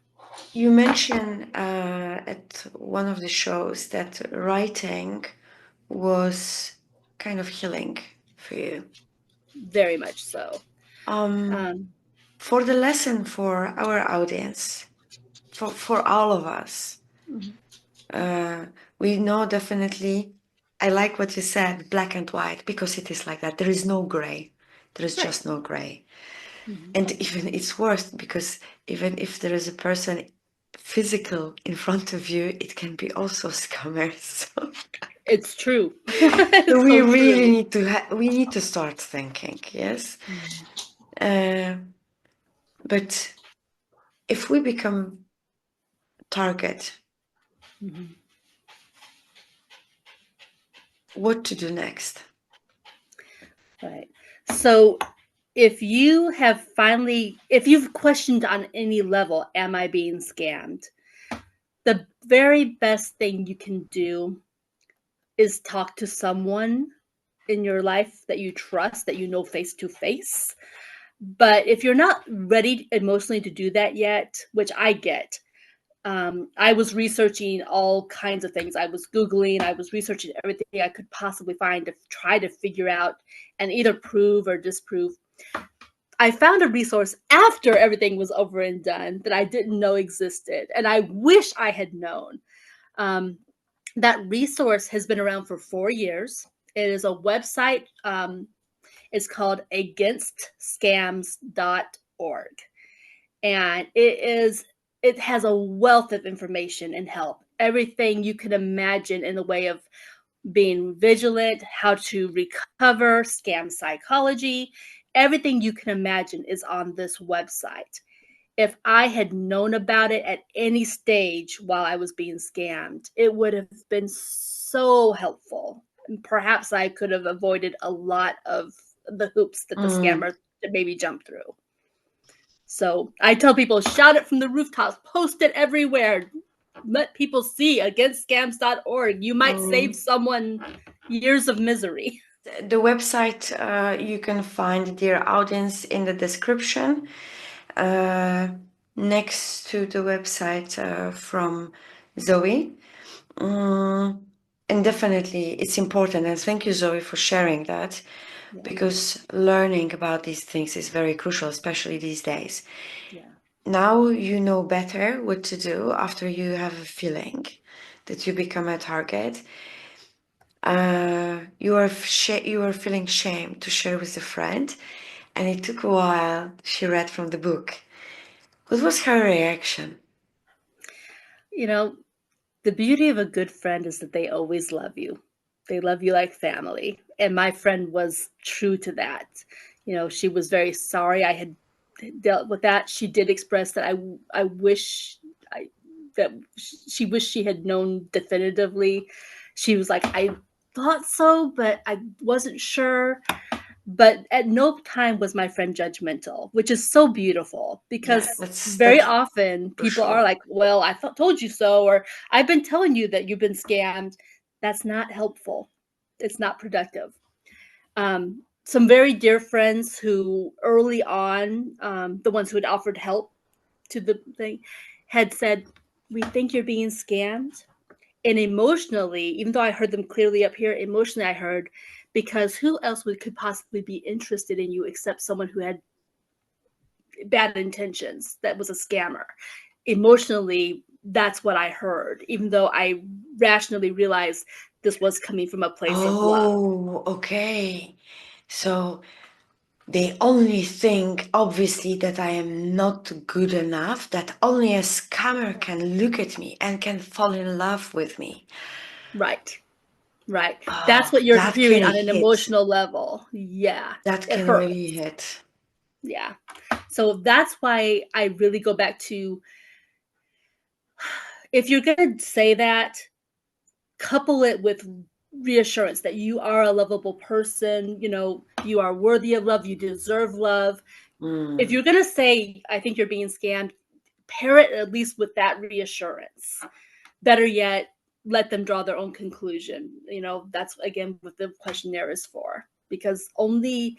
You mentioned at one of the shows that writing was kind of healing for you. Very much so. For the lesson for our audience, for all of us, we know definitely, I like what you said, black and white, because it is like that. There is no gray. There is just no gray. And even it's worse because even if there is a person physical in front of you, it can be also scammers. It's true. So It's we so really true. need to we need to start thinking, yes. But if we become target, Mhm. what to do next? Right. So if you've questioned on any level, am I being scammed? The very best thing you can do is talk to someone in your life that you trust, that you know face to face. But if you're not ready emotionally to do that yet, which I get, I was researching all kinds of things. I was Googling, I was researching everything I could possibly find to try to figure out and either prove or disprove. I found a resource after everything was over and done that I didn't know existed, and I wish I had known. Um, that resource has been around for 4 years. It is a website. It's called againstscams.org. And it has a wealth of information and help. Everything you can imagine in the way of being vigilant, how to recover, scam psychology, everything you can imagine is on this website. If I had known about it at any stage while I was being scammed, it would have been so helpful. And perhaps I could have avoided a lot of the hoops that the scammers maybe jump through. So I tell people, shout it from the rooftops, post it everywhere. Let people see againstscams.org. You might save someone years of misery. The website, you can find, dear audience, in the description. Next to the website from Zoey. And definitely it's important. And thank you, Zoey, for sharing that, because learning about these things is very crucial, especially these days. Yeah. Now you know better what to do after you have a feeling that you become a target. You are feeling shame to share with a friend, and it took a while. She read from the book. What was her reaction? You know, the beauty of a good friend is that they always love you. They love you like family. And my friend was true to that. You know, she was very sorry I had dealt with that. She did express that I wish I that she wished she had known definitively. She was like, I thought so, but I wasn't sure. But at no time was my friend judgmental, which is so beautiful, because very often people are like, well, I told you so, or I've been telling you that you've been scammed. That's not helpful. It's not productive. Some very dear friends who early on, the ones who had offered help to the thing, had said, we think you're being scammed. And emotionally, even though I heard them clearly up here, emotionally I heard, because who else could possibly be interested in you except someone who had bad intentions, that was a scammer. Emotionally, that's what I heard, even though I rationally realized this was coming from a place of love. Oh, okay. So they only think, obviously, that I am not good enough, that only a scammer can look at me and can fall in love with me. Right. Right. Oh, That's what you're that hearing can on an hit. emotional level. Yeah. That It can hurts. really hit. Yeah. So that's why I really go back to, if you're going to say that, couple it with reassurance that you are a lovable person, you are worthy of love, you deserve love. If you're going to say, I think you're being scammed, pair it at least with that reassurance. Better yet, let them draw their own conclusion. That's again what the questionnaire is for, because only,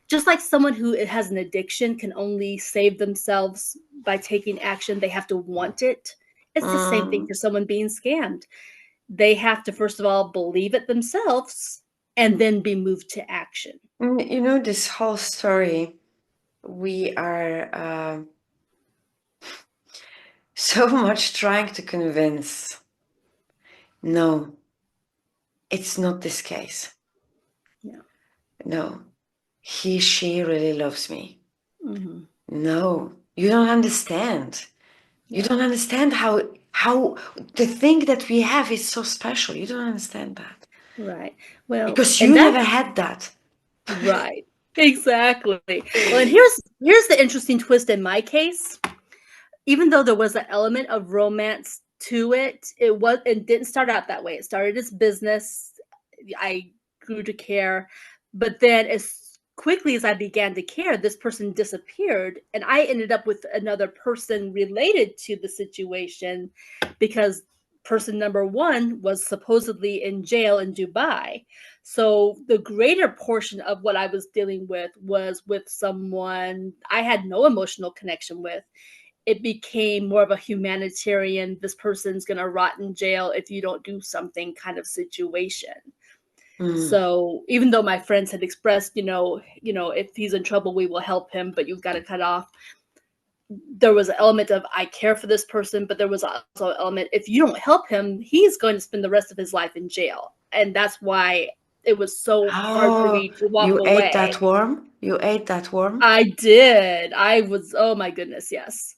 just like someone who has an addiction can only save themselves by taking action, they have to want it. It's the same thing for someone being scammed. They have to, first of all, believe it themselves and then be moved to action. This whole story, we are so much trying to convince. No, it's not this case. Yeah. No, she really loves me. Mm-hmm. No, you don't understand. You don't understand how the thing that we have is so special. You don't understand that. Right. Well, Because and you that's never had that. right. Exactly. Well, and here's the interesting twist in my case. Even though there was an element of romance to it, it didn't start out that way. It started as business. I grew to care, but then as quickly as I began to care, this person disappeared, and I ended up with another person related to the situation because person number one was supposedly in jail in Dubai. So the greater portion of what I was dealing with was with someone I had no emotional connection with. It became more of a humanitarian, this person's going to rot in jail if you don't do something kind of situation. Mm. So even though my friends had expressed, if he's in trouble, we will help him, but you've got to cut off. There was an element of I care for this person, but there was also an element if you don't help him, he's going to spend the rest of his life in jail, and that's why it was so hard for Oh, me to walk you ate that away. worm? You ate that worm? I did. I was. Oh my goodness, yes.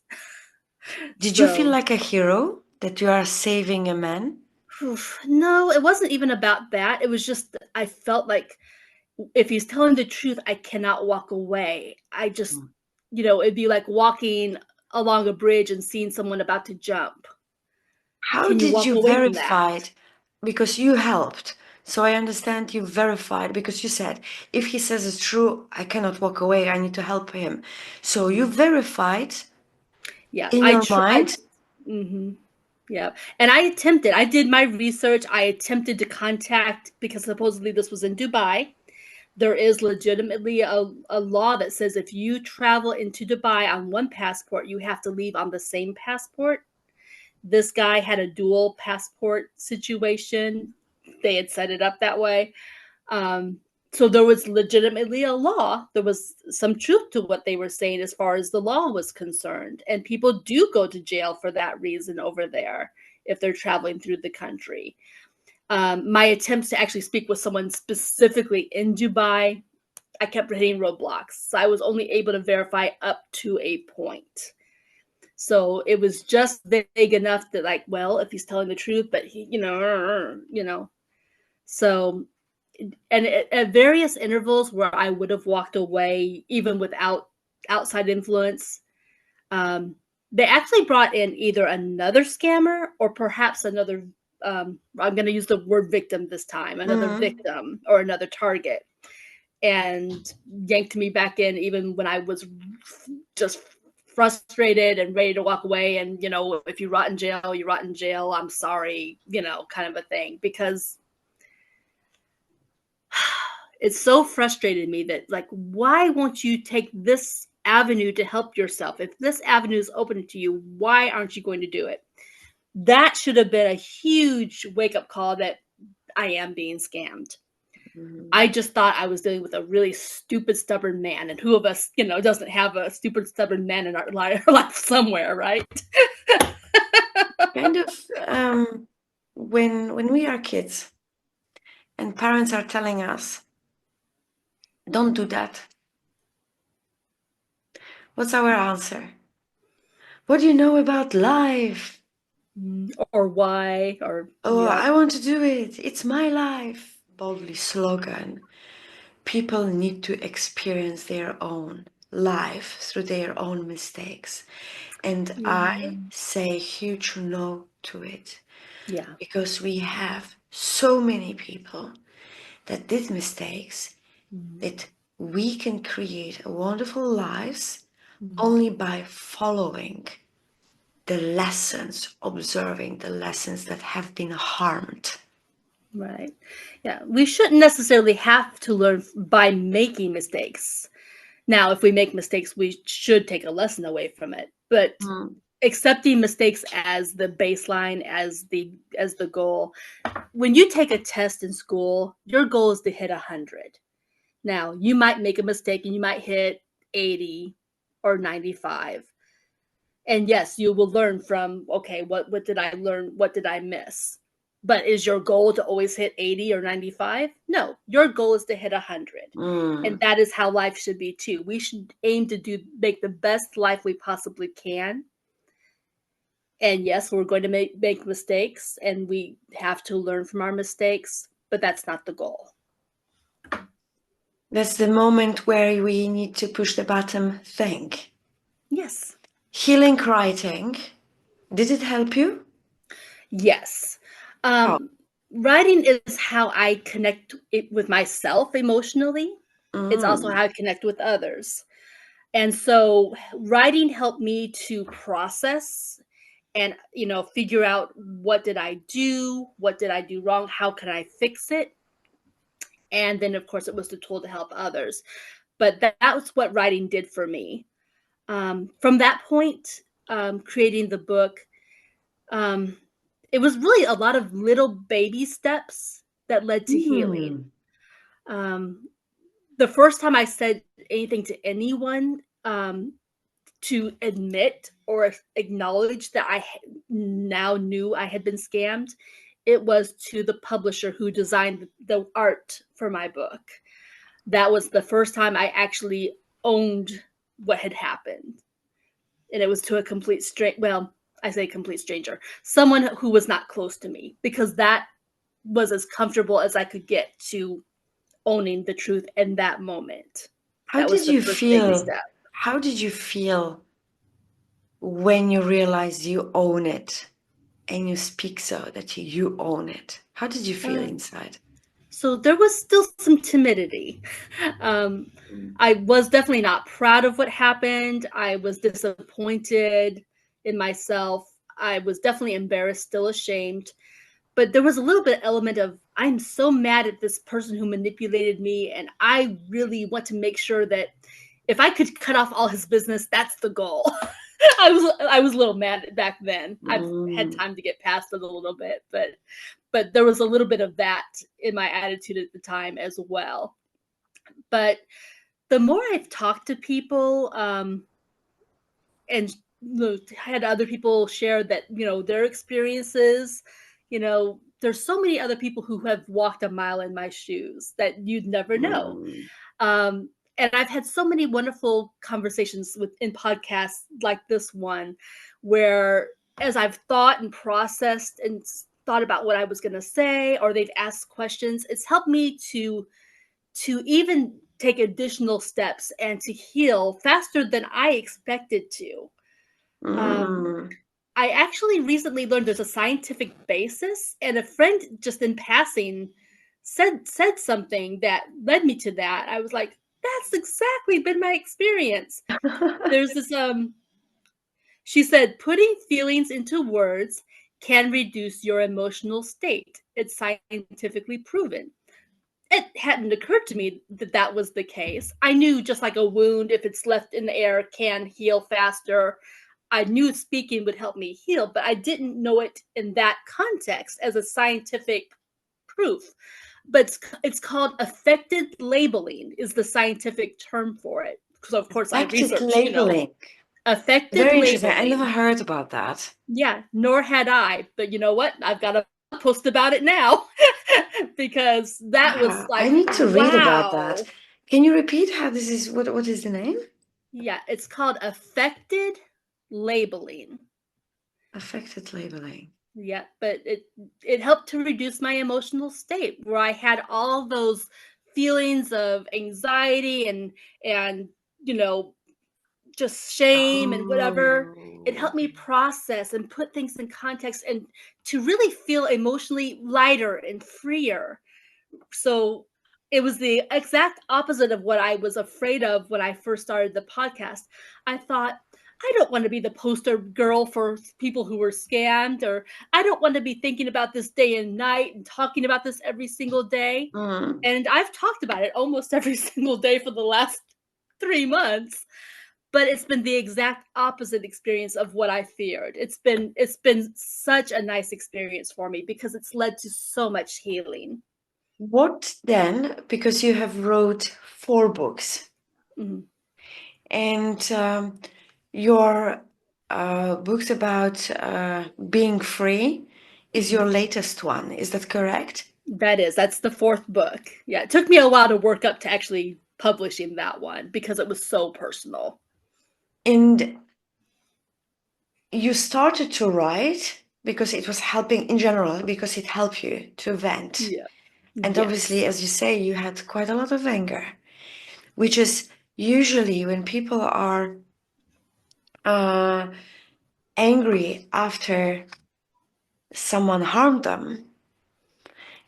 Did you feel So like a hero that you are saving a man? no, it wasn't even about that. It was just I felt like if he's telling the truth, I cannot walk away. I just, Mm. it'd be like walking along a bridge and seeing someone about to jump. How Can you did walk you away from verify that? it? Because you helped. So I understand you verified because you said, if he says it's true, I cannot walk away. I need to help him. So you Mhm. verified Yeah, in your mind. mhm. Yeah. And I did my research. I attempted to contact, because supposedly this was in Dubai. There is legitimately a law that says if you travel into Dubai on one passport, you have to leave on the same passport. This guy had a dual passport situation. They had set it up that way. Um, so there was legitimately a law. There was some truth to what they were saying as far as the law was concerned. And people do go to jail for that reason over there if they're traveling through the country. My attempts to actually speak with someone specifically in Dubai, I kept hitting roadblocks. So I was only able to verify up to a point. So it was just vague enough that, like, well, if he's telling the truth, but he. So, and at various intervals where I would have walked away, even without outside influence, um, they actually brought in either another scammer or perhaps another. I'm going to use the word victim this time, another Mhm. victim or another target, and yanked me back in even when I was just frustrated and ready to walk away. And, if you rot in jail, you rot in jail. I'm sorry, kind of a thing. Because it so frustrated me that, like, why won't you take this avenue to help yourself? If this avenue is open to you, why aren't you going to do it? That should have been a huge wake up call that I am being scammed. Mhm. I just thought I was dealing with a really stupid, stubborn man, and who of us, doesn't have a stupid, stubborn man in our life, somewhere, right? Kind of when we are kids and parents are telling us, don't do that. What's our answer? What do you know about life? Or why, or Oh, I want to do it. It's my life. Boldly slogan. People need to experience their own life through their own mistakes. And yeah, I say huge no to it yeah, because we have so many people that did mistakes mm, that we can create a wonderful lives mm, only by following the lessons, observing the lessons that have been harmed. right. Yeah, we shouldn't necessarily have to learn by making mistakes. Now, if we make mistakes, we should take a lesson away from it. But Mm. accepting mistakes as the baseline, as the goal. When you take a test in school, your goal is to hit 100. Now, you might make a mistake and you might hit 80 or 95. And yes, you will learn from, okay, what did I learn? What did I miss? But is your goal to always hit 80 or 95? No, your goal is to hit 100. And Mm. that is how life should be too. We should aim to make the best life we possibly can. And yes, we're going to make mistakes, and we have to learn from our mistakes, but that's not the goal. That's the moment where we need to push the button, think. Yes. Healing writing, did it help you? Yes. How? Writing is how I connect it with myself emotionally. It's also how I connect with others. And so writing helped me to process and, figure out what did I do? What did I do wrong? How can I fix it? And then, of course, it was the tool to help others. But that was what writing did for me. From that point, creating the book, it was really a lot of little baby steps that led to healing. The first time I said anything to anyone, to admit or acknowledge that I now knew I had been scammed, it was to the publisher who designed the art for my book. That was the first time I actually owned what had happened. And it was to a complete I say complete stranger, someone who was not close to me, because that was as comfortable as I could get to owning the truth in that moment. How That was did the you first baby feel? step. How did you feel when you realized you own it and you speak so that you own it? How did you feel inside? So there was still some timidity. I was definitely not proud of what happened. I was disappointed in myself. I was definitely embarrassed, still ashamed. But there was a little bit element of, I'm so mad at this person who manipulated me, and I really want to make sure that if I could cut off all his business, that's the goal. I was a little mad back then. I've had time to get past it a little bit, but there was a little bit of that in my attitude at the time as well. But the more I've talked to people, and had other people share that, their experiences, there's so many other people who have walked a mile in my shoes that you'd never know. And I've had so many wonderful conversations in podcasts like this one, where as I've thought and processed and thought about what I was going to say, or they've asked questions, it's helped me to even take additional steps and to heal faster than I expected to. I actually recently learned there's a scientific basis, and a friend just in passing said something that led me to that. I was like, that's exactly been my experience. There's this she said, putting feelings into words can reduce your emotional state. It's scientifically proven. It hadn't occurred to me that that was the case. I knew, just like a wound, if it's left in the air, can heal faster. I knew speaking would help me heal, but I didn't know it in that context as a scientific proof. But it's called affected labeling is the scientific term for it. Because of course I Affected researched, labeling. affected Very interesting. I labeling. never heard about that. Yeah, nor had I. But you know what? I've got to post about it now because that was I like, need to read about that. wow. Can you repeat how this is? What is the name? Yeah, it's called affected labeling. Affected labeling. Yeah, but it helped to reduce my emotional state, where I had all those feelings of anxiety and just shame and whatever. It Oh. helped me process and put things in context and to really feel emotionally lighter and freer. So it was the exact opposite of what I was afraid of when I first started the podcast. I thought, I don't want to be the poster girl for people who were scammed, or I don't want to be thinking about this day and night and talking about this every single day. And I've talked about it almost every single day for the last 3 months, but it's been the exact opposite experience of what I feared. It's been such a nice experience for me because it's led to so much healing. What then? Because you have wrote 4 books, and your books about being free is your latest one. Is that correct? That's the 4th book. Yeah, it took me a while to work up to actually publishing that one because it was so personal. And you started to write because it was helping in general, because it helped you to vent. Yeah. And Yes. obviously, as you say, you had quite a lot of anger, which is usually when people are angry after someone harmed them,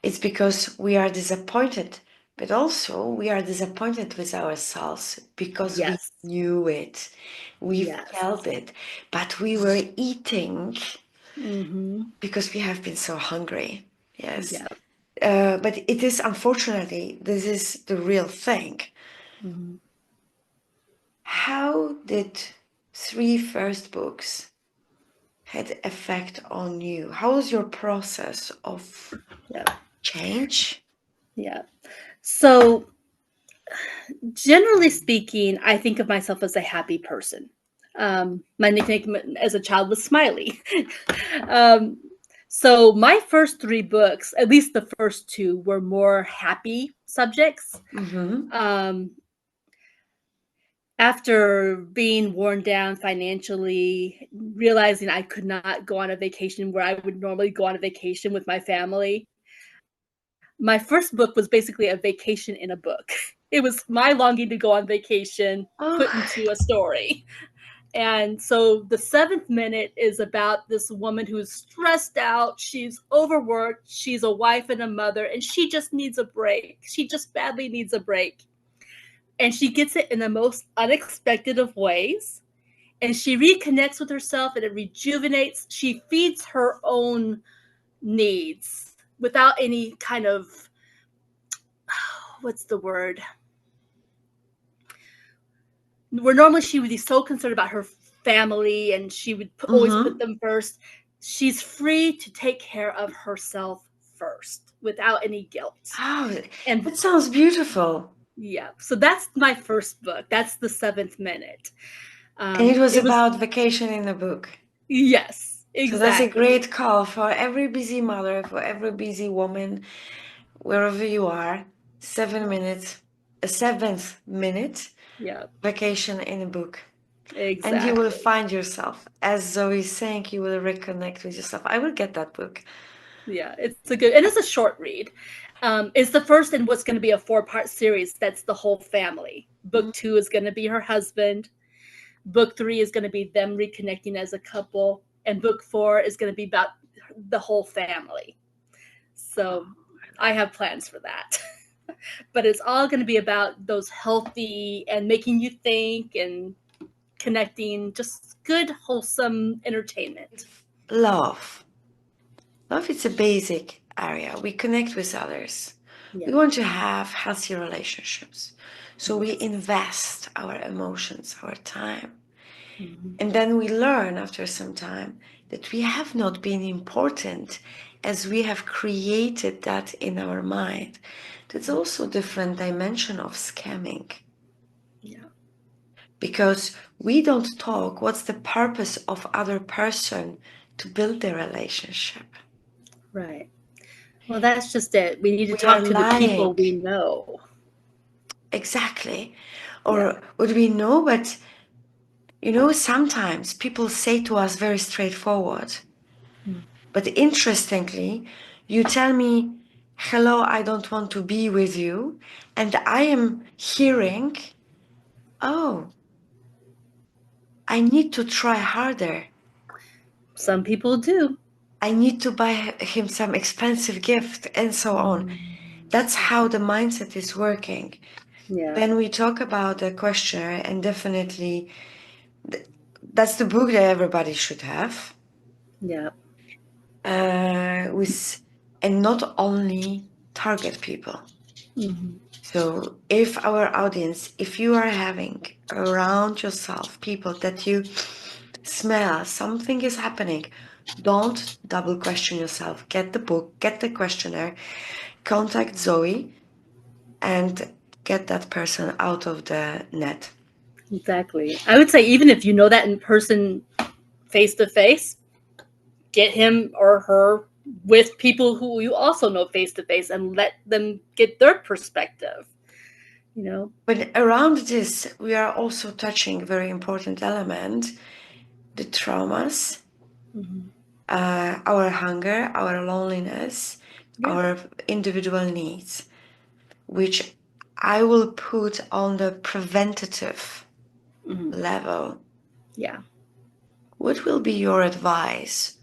it's because we are disappointed, but also we are disappointed with ourselves because we Yes. knew it, we Yes. felt it, but we were eating Mm-hmm. because we have been so hungry. Yes. Yeah. But it is, unfortunately, this is the real thing. Mm-hmm. How did three first books had effect on you? How was your process of Yeah. change? Yeah. So, generally speaking, I think of myself as a happy person. My nickname as a child was Smiley. um, so, my first three books, at least the first two, were more happy subjects. Mm-hmm. Um, after being worn down financially, realizing I could not go on a vacation where I would normally go on a vacation with my family, my first book was basically a vacation in a book. It was my longing to go on vacation put Oh, into a story. And so the seventh minute is about this woman who's stressed out. She's overworked. She's a wife and a mother, and she just needs a break. She just badly needs a break. And she gets it in the most unexpected of ways. And she reconnects with herself and it rejuvenates. She feeds her own needs without any kind of, what's the word? Where normally she would be so concerned about her family and she would always put mm-hmm. them first. She's free to take care of herself first without any guilt. Oh, And that sounds beautiful. yeah, so that's my first book. That's the seventh minute. And it was It was, about vacation in a book. yes, So that's a exactly. great call for every busy mother, for every busy woman, wherever you are. 7 minutes, a seventh minute Yeah, vacation in a book. And you will exactly. find yourself. As Zoe is saying, you will reconnect with yourself. I will get that book. Yeah, it's a good, and it's a short read. It's the first in what's going to be a four-part series. That's the whole family. Book two is going to be her husband. Book three is going to be them reconnecting as a couple, and book four is going to be about the whole family. So I have plans for that. But it's all going to be about those healthy and making you think and connecting, just good, wholesome entertainment. Love. Love is a basic area. We connect with others. We Yeah. want to have healthy relationships. So we Yes. invest our emotions, our time. Mm-hmm. And then we learn after some time that we have not been important as we have created that in our mind. That's also a different dimension of scamming. Yeah. Because we don't talk what's the purpose of other person to build their relationship. Right. Well, that's just it. We need to We are talk to the people lying. we know. Exactly. Yeah. Or what we know, but sometimes people say to us very straightforward. Mm. But interestingly, you tell me, hello, I don't want to be with you. And I am hearing, oh, I need to try harder. Some people do. I need to buy him some expensive gift and so on. Mm. That's how the mindset is working. Yeah. When we talk about the questionnaire, and definitely that's the book that everybody should have, Yeah. with and not only target people. Mm-hmm. So if our audience, if you are having around yourself people that you smell something is happening, don't double question yourself. Get the book, get the questionnaire, contact Zoe, and get that person out of the net. Exactly. I would say even if you know that in person, face to face, get him or her with people who you also know face to face and let them get their perspective. You know. But around this, we are also touching a very important element, the traumas, Mm-hmm. our hunger, our loneliness, our individual needs, which I will put on the preventative level. Yeah. What will be your advice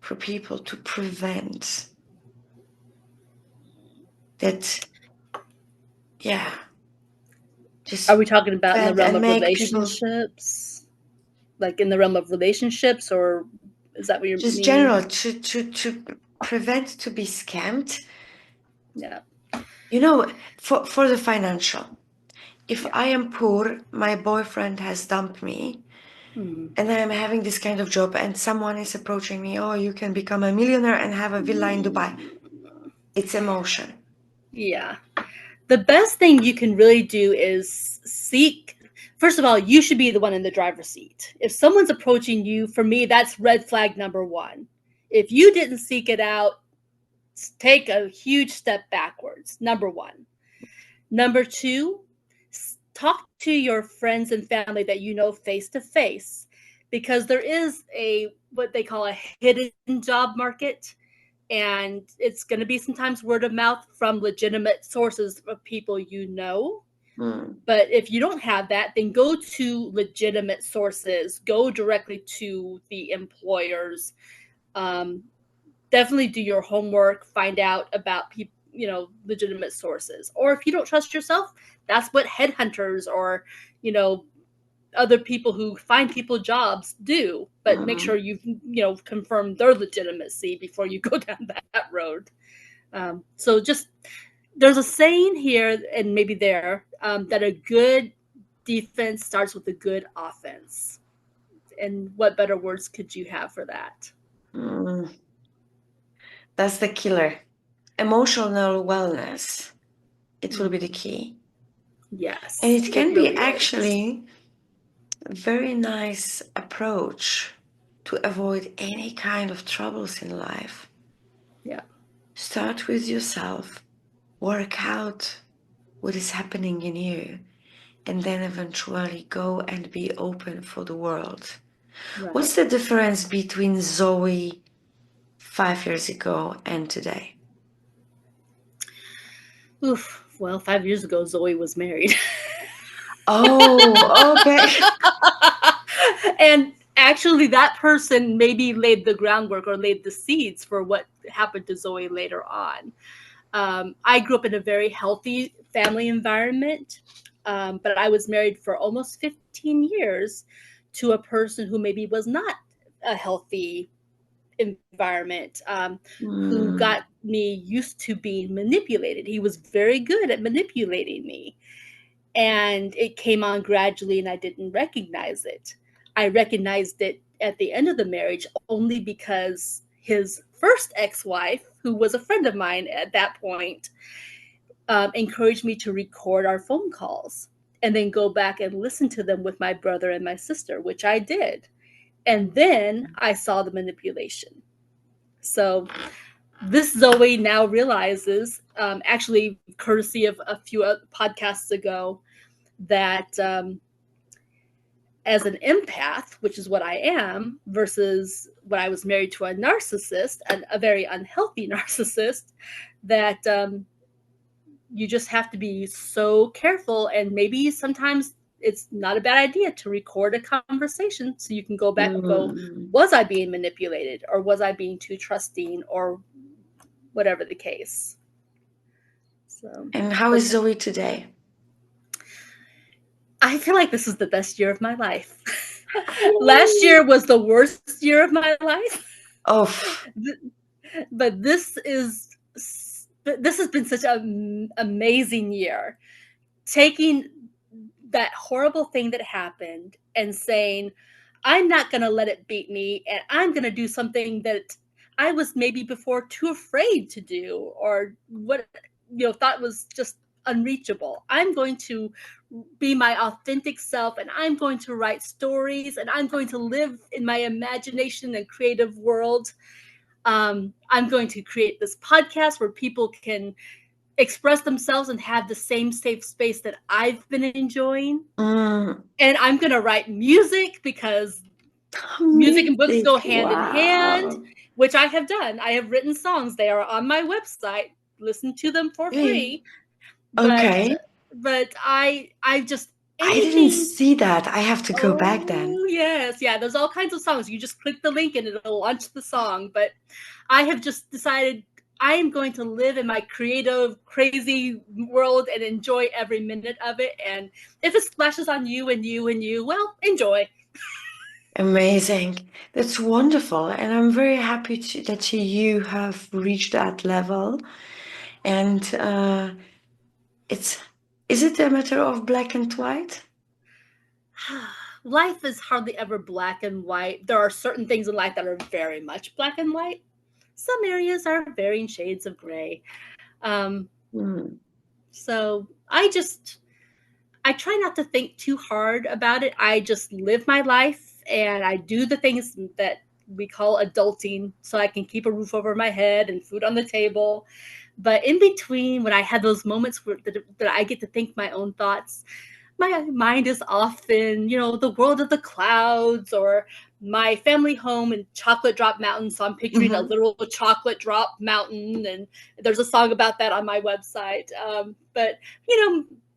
for people to prevent that? Yeah. Just Are we talking about in the prevent realm and of make people relationships? Like in the realm of relationships, or is that what you just mean? general to prevent to be scammed. Yeah. You know, for the financial. If Yeah. I am poor, my boyfriend has dumped me, and I am having this kind of job, and someone is approaching me, oh, you can become a millionaire and have a villa in Dubai. It's emotion. Yeah. The best thing you can really do is seek. First of all, you should be the one in the driver's seat. If someone's approaching you, for me, that's red flag number one. If you didn't seek it out, take a huge step backwards. Number one. Number two, talk to your friends and family that you know face to face, because there is a what they call a hidden job market, and it's going to be sometimes word of mouth from legitimate sources of people you know. But if you don't have that, then go to legitimate sources, go directly to the employers. Definitely do your homework, find out about people, legitimate sources. Or if you don't trust yourself, that's what headhunters or, other people who find people jobs do. But make sure you've, confirmed their legitimacy before you go down that road. So just there's a saying here and maybe there that a good defense starts with a good offense. And what better words could you have for that? That's the killer. Emotional wellness. It will be the key. Yes, And it can be really is. actually a very nice approach to avoid any kind of troubles in life. Yeah. Start with yourself, work out what is happening in you, and then eventually go and be open for the world. Right. What's the difference between Zoe 5 years ago and today? Oof. Well, 5 years ago, Zoe was married. Oh, okay. And actually, that person maybe laid the groundwork or laid the seeds for what happened to Zoe later on. I grew up in a very healthy family environment, but I was married for almost 15 years to a person who maybe was not a healthy environment, who got me used to being manipulated. He was very good at manipulating me. And it came on gradually, and I didn't recognize it. I recognized it at the end of the marriage only because his first ex-wife, who was a friend of mine at that point, encouraged me to record our phone calls and then go back and listen to them with my brother and my sister, which I did. And then I saw the manipulation. So this Zoe now realizes, actually, courtesy of a few podcasts ago, that as an empath, which is what I am, versus when I was married to a narcissist, a very unhealthy narcissist, that you just have to be so careful. And maybe sometimes it's not a bad idea to record a conversation so you can go back and go, was I being manipulated, or was I being too trusting, or whatever the case. So, And how is Zoe today? I feel like this is the best year of my life. Last year was the worst year of my life. Oh, But this has been such an amazing year. Taking that horrible thing that happened and saying, I'm not going to let it beat me, and I'm going to do something that I was maybe before too afraid to do, or what thought was just unreachable. I'm going to be my authentic self, and I'm going to write stories, and I'm going to live in my imagination and creative world. I'm going to create this podcast where people can express themselves and have the same safe space that I've been enjoying. And I'm going to write music because Music and books Music, go hand in hand, wow. which I have done. I have written songs. They are on my website. Listen to them for free. But Okay. I just I didn't anything. see that. I have to go back then. Oh yes, yeah. There's all kinds of songs. You just click the link and it'll launch the song. But I have just decided I am going to live in my creative, crazy world and enjoy every minute of it. And if it splashes on you and you and you, well, enjoy. Amazing. That's wonderful. And I'm very happy that you have reached that level. And it's, is it a matter of black and white? Life is hardly ever black and white. There are certain things in life that are very much black and white. Some areas are varying shades of gray. Um, Hmm. so I try not to think too hard about it. I just live my life and I do the things that we call adulting so I can keep a roof over my head and food on the table. But in between, when I have those moments that I get to think my own thoughts, my mind is often, the world of the clouds or my family home in Chocolate Drop Mountain. So I'm picturing a Mm-hmm. literal chocolate drop mountain, and there's a song about that on my website. But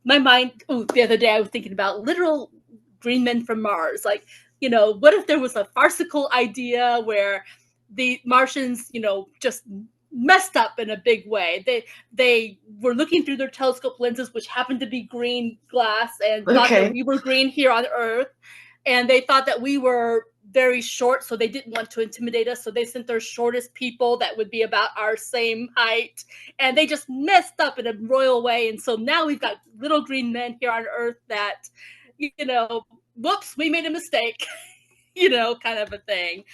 my mind. Oh, the other day I was thinking about literal green men from Mars. Like, what if there was a farcical idea where the Martians, just messed up in a big way. They were looking through their telescope lenses, which happened to be green glass, and thought that Okay. we were green here on Earth. And they thought that we were very short, so they didn't want to intimidate us. So they sent their shortest people that would be about our same height. And they just messed up in a royal way. And so now we've got little green men here on Earth that, whoops, we made a mistake, kind of a thing.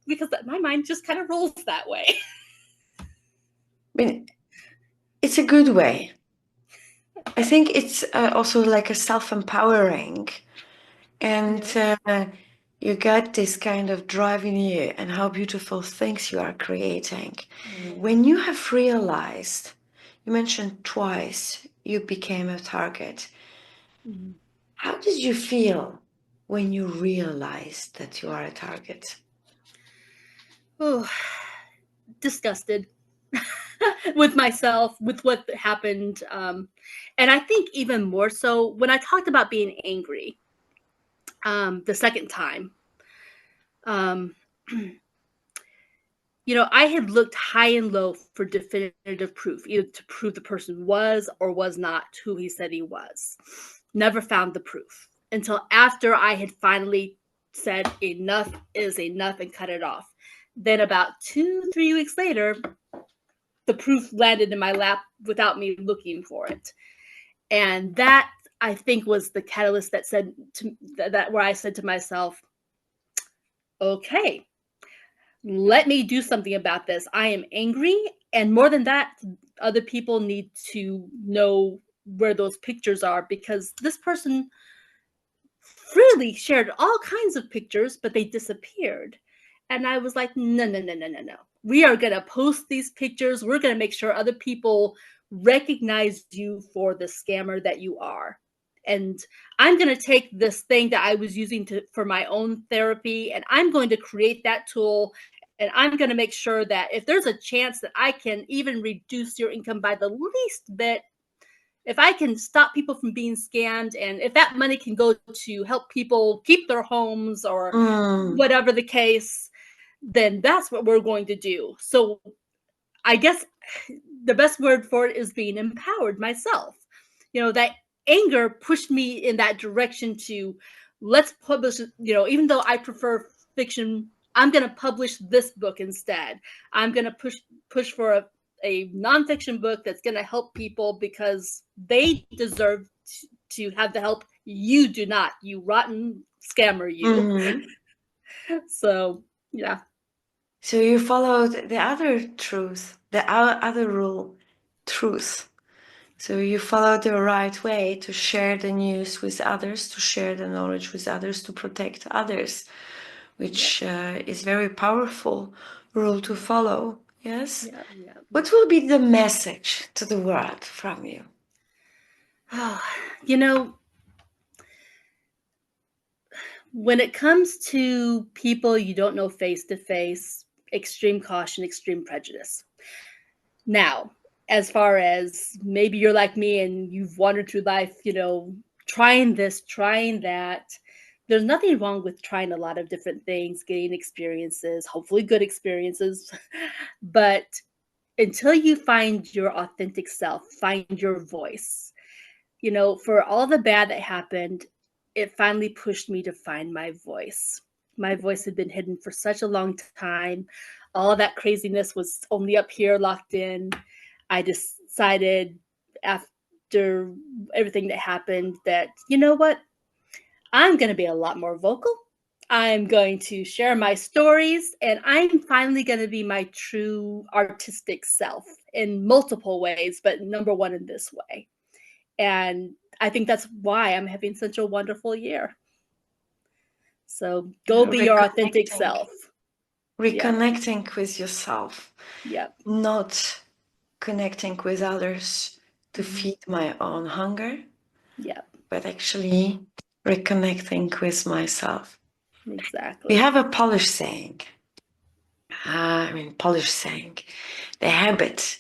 Because my mind just kind of rolls that way. I mean, it's a good way. I think it's also like a self-empowering, and you got this kind of drive in you and how beautiful things you are creating. When you have realized, you mentioned twice you became a target. How did you feel when you realized that you are a target? Oh, disgusted with myself, with what happened. And I think even more so when I talked about being angry the second time. Um, I had looked high and low for definitive proof, either to prove the person was or was not who he said he was. Never found the proof until after I had finally said enough is enough and cut it off. Then about 2, 3 weeks later, the proof landed in my lap without me looking for it. And that, I think, was the catalyst that said to that where I said to myself, okay, let me do something about this. I am angry. And more than that, other people need to know where those pictures are, because this person freely shared all kinds of pictures, but they disappeared. And I was like, no, no, no, no, no, no. We are going to post these pictures. We're going to make sure other people recognize you for the scammer that you are. And I'm going to take this thing that I was using for my own therapy, and I'm going to create that tool. And I'm going to make sure that if there's a chance that I can even reduce your income by the least bit, if I can stop people from being scammed, and if that money can go to help people keep their homes or whatever the case, then that's what we're going to do. So I guess the best word for it is being empowered myself. That anger pushed me in that direction to let's publish, even though I prefer fiction, I'm going to publish this book instead. I'm going to push for a nonfiction book that's going to help people because they deserve to have the help. You do not, you rotten scammer, you. So, yeah. So you followed the other truth, the other rule, truth. So you followed the right way to share the news with others, to share the knowledge with others, to protect others, which is very powerful rule to follow. Yes. Yeah. What will be the message to the world from you? When it comes to people you don't know face to face, extreme caution, extreme prejudice. Now, as far as maybe you're like me and you've wandered through life, trying this, trying that, there's nothing wrong with trying a lot of different things, getting experiences, hopefully good experiences. But until you find your authentic self, find your voice, for all the bad that happened, it finally pushed me to find my voice. My voice had been hidden for such a long time. All that craziness was only up here locked in. I decided after everything that happened that, you know what? I'm going to be a lot more vocal. I'm going to share my stories, and I'm finally going to be my true artistic self in multiple ways, but number one in this way. And I think that's why I'm having such a wonderful year. So go be your authentic self. Reconnecting with yourself. Yep. Not connecting with others to feed my own hunger. Yep. But actually reconnecting with myself. Exactly. We have a Polish saying. Polish saying. The habit,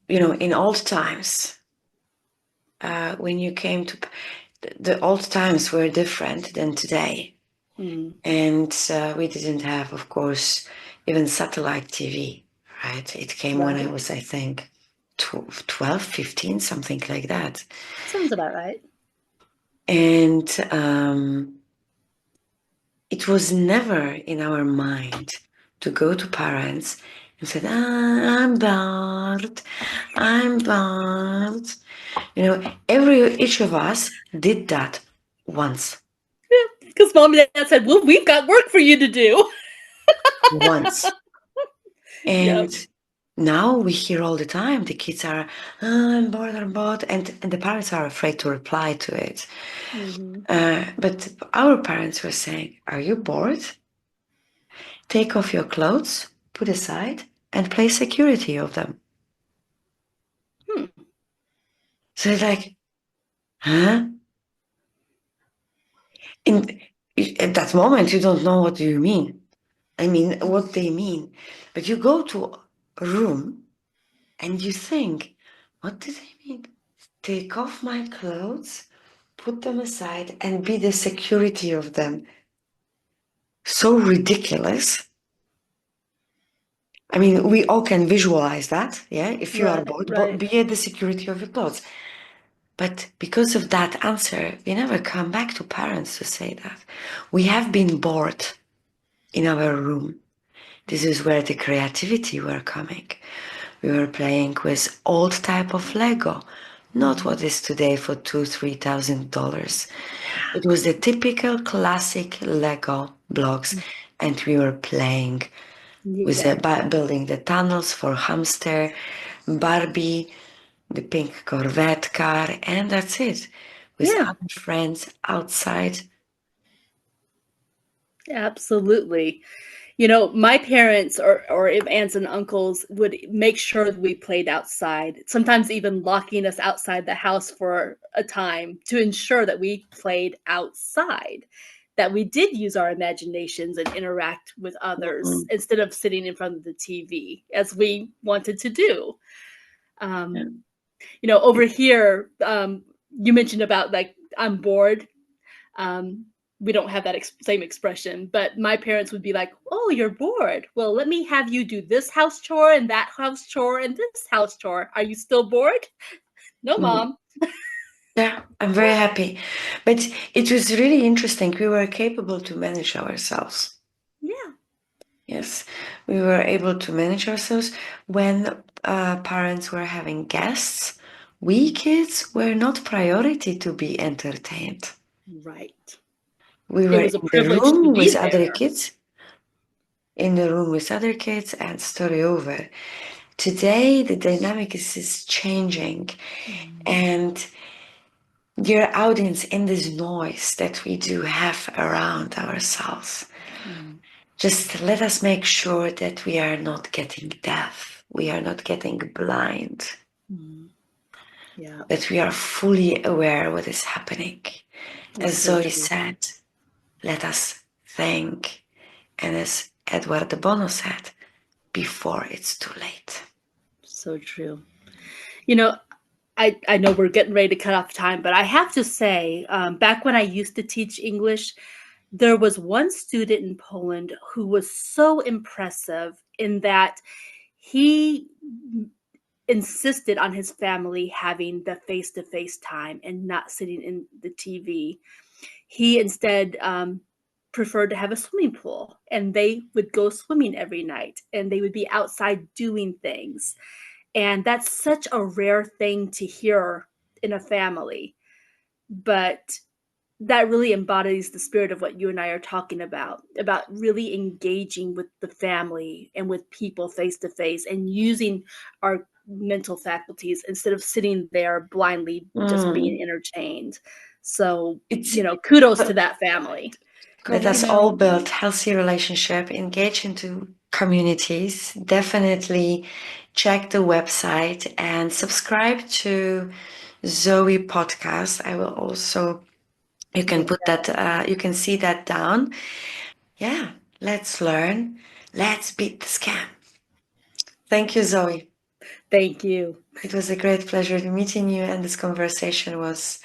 in old times, when you came to the old times were different than today. And we didn't have, of course, even satellite TV, right? It came when I was, I think, 12, 15, something like that. Sounds about right. And it was never in our mind to go to parents and say, I'm bored, I'm bored. Each of us did that once. Yeah, because mom and dad said, well, we've got work for you to do. Once. And now we hear all the time, the kids are, I'm bored, and the parents are afraid to reply to it. But our parents were saying, are you bored? Take off your clothes, put aside, and play security of them. So it's like, huh? At that moment, you don't know what do you mean. What they mean. But you go to a room and you think, what do they mean? Take off my clothes, put them aside, and be the security of them. So ridiculous. We all can visualize that, yeah? If you are bored, be at the security of your clothes. But because of that answer, we never come back to parents to say that. We have been bored in our room. This is where the creativity were coming. We were playing with old type of Lego, not what is today for $2,000-3,000. It was the typical classic Lego blocks, and we were playing with building the tunnels for hamster, Barbie, the pink Corvette car, and that's it. With other friends outside. Absolutely. My parents or aunts and uncles would make sure that we played outside, sometimes even locking us outside the house for a time to ensure that we played outside, that we did use our imaginations and interact with others instead of sitting in front of the TV as we wanted to do. Over here, you mentioned about like, I'm bored. We don't have that same expression, but my parents would be like, oh, you're bored. Well, let me have you do this house chore and that house chore and this house chore. Are you still bored? No, Mom. Yeah, I'm very happy. But it was really interesting. We were capable to manage ourselves. Yeah. Yes, we were able to manage ourselves when parents were having guests. We kids were not priority to be entertained. Right. We were in the room with other kids. In the room with other kids, and story over. Today, the dynamic is changing, and dear audience, in this noise that we do have around ourselves, just let us make sure that we are not getting deaf, we are not getting blind, that we are fully aware what is happening. As Zoey said, let us think. And as Edward de Bono said, before it's too late. So true. You know, I know we're getting ready to cut off time, but I have to say, back when I used to teach English, there was one student in Poland who was so impressive in that he insisted on his family having the face-to-face time and not sitting in the TV. He instead preferred to have a swimming pool, and they would go swimming every night, and they would be outside doing things. And that's such a rare thing to hear in a family. But that really embodies the spirit of what you and I are talking about really engaging with the family and with people face to face and using our mental faculties instead of sitting there blindly just being entertained. So, kudos to that family. Let us all build healthy relationship, engage into communities. Definitely check the website and subscribe to Zoey podcast. I will also, you can put that, you can see that down. Yeah, let's learn. Let's beat the scam. Thank you, Zoey. Thank you. It was a great pleasure meeting you, and this conversation was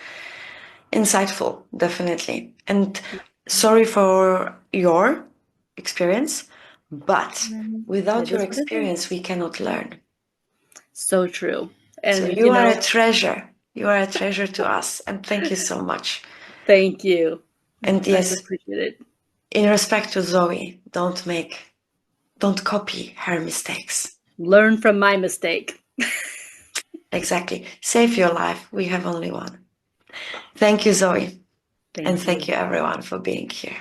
insightful, definitely. And sorry for your experience, but without your experience, we cannot learn. So true. And so you are a treasure. You are a treasure to us, and thank you so much. Thank you. And yes, I appreciate it. In respect to Zoey, don't copy her mistakes. Learn from my mistake. Exactly. Save your life. We have only one. Thank you, Zoey. And thank you everyone for being here.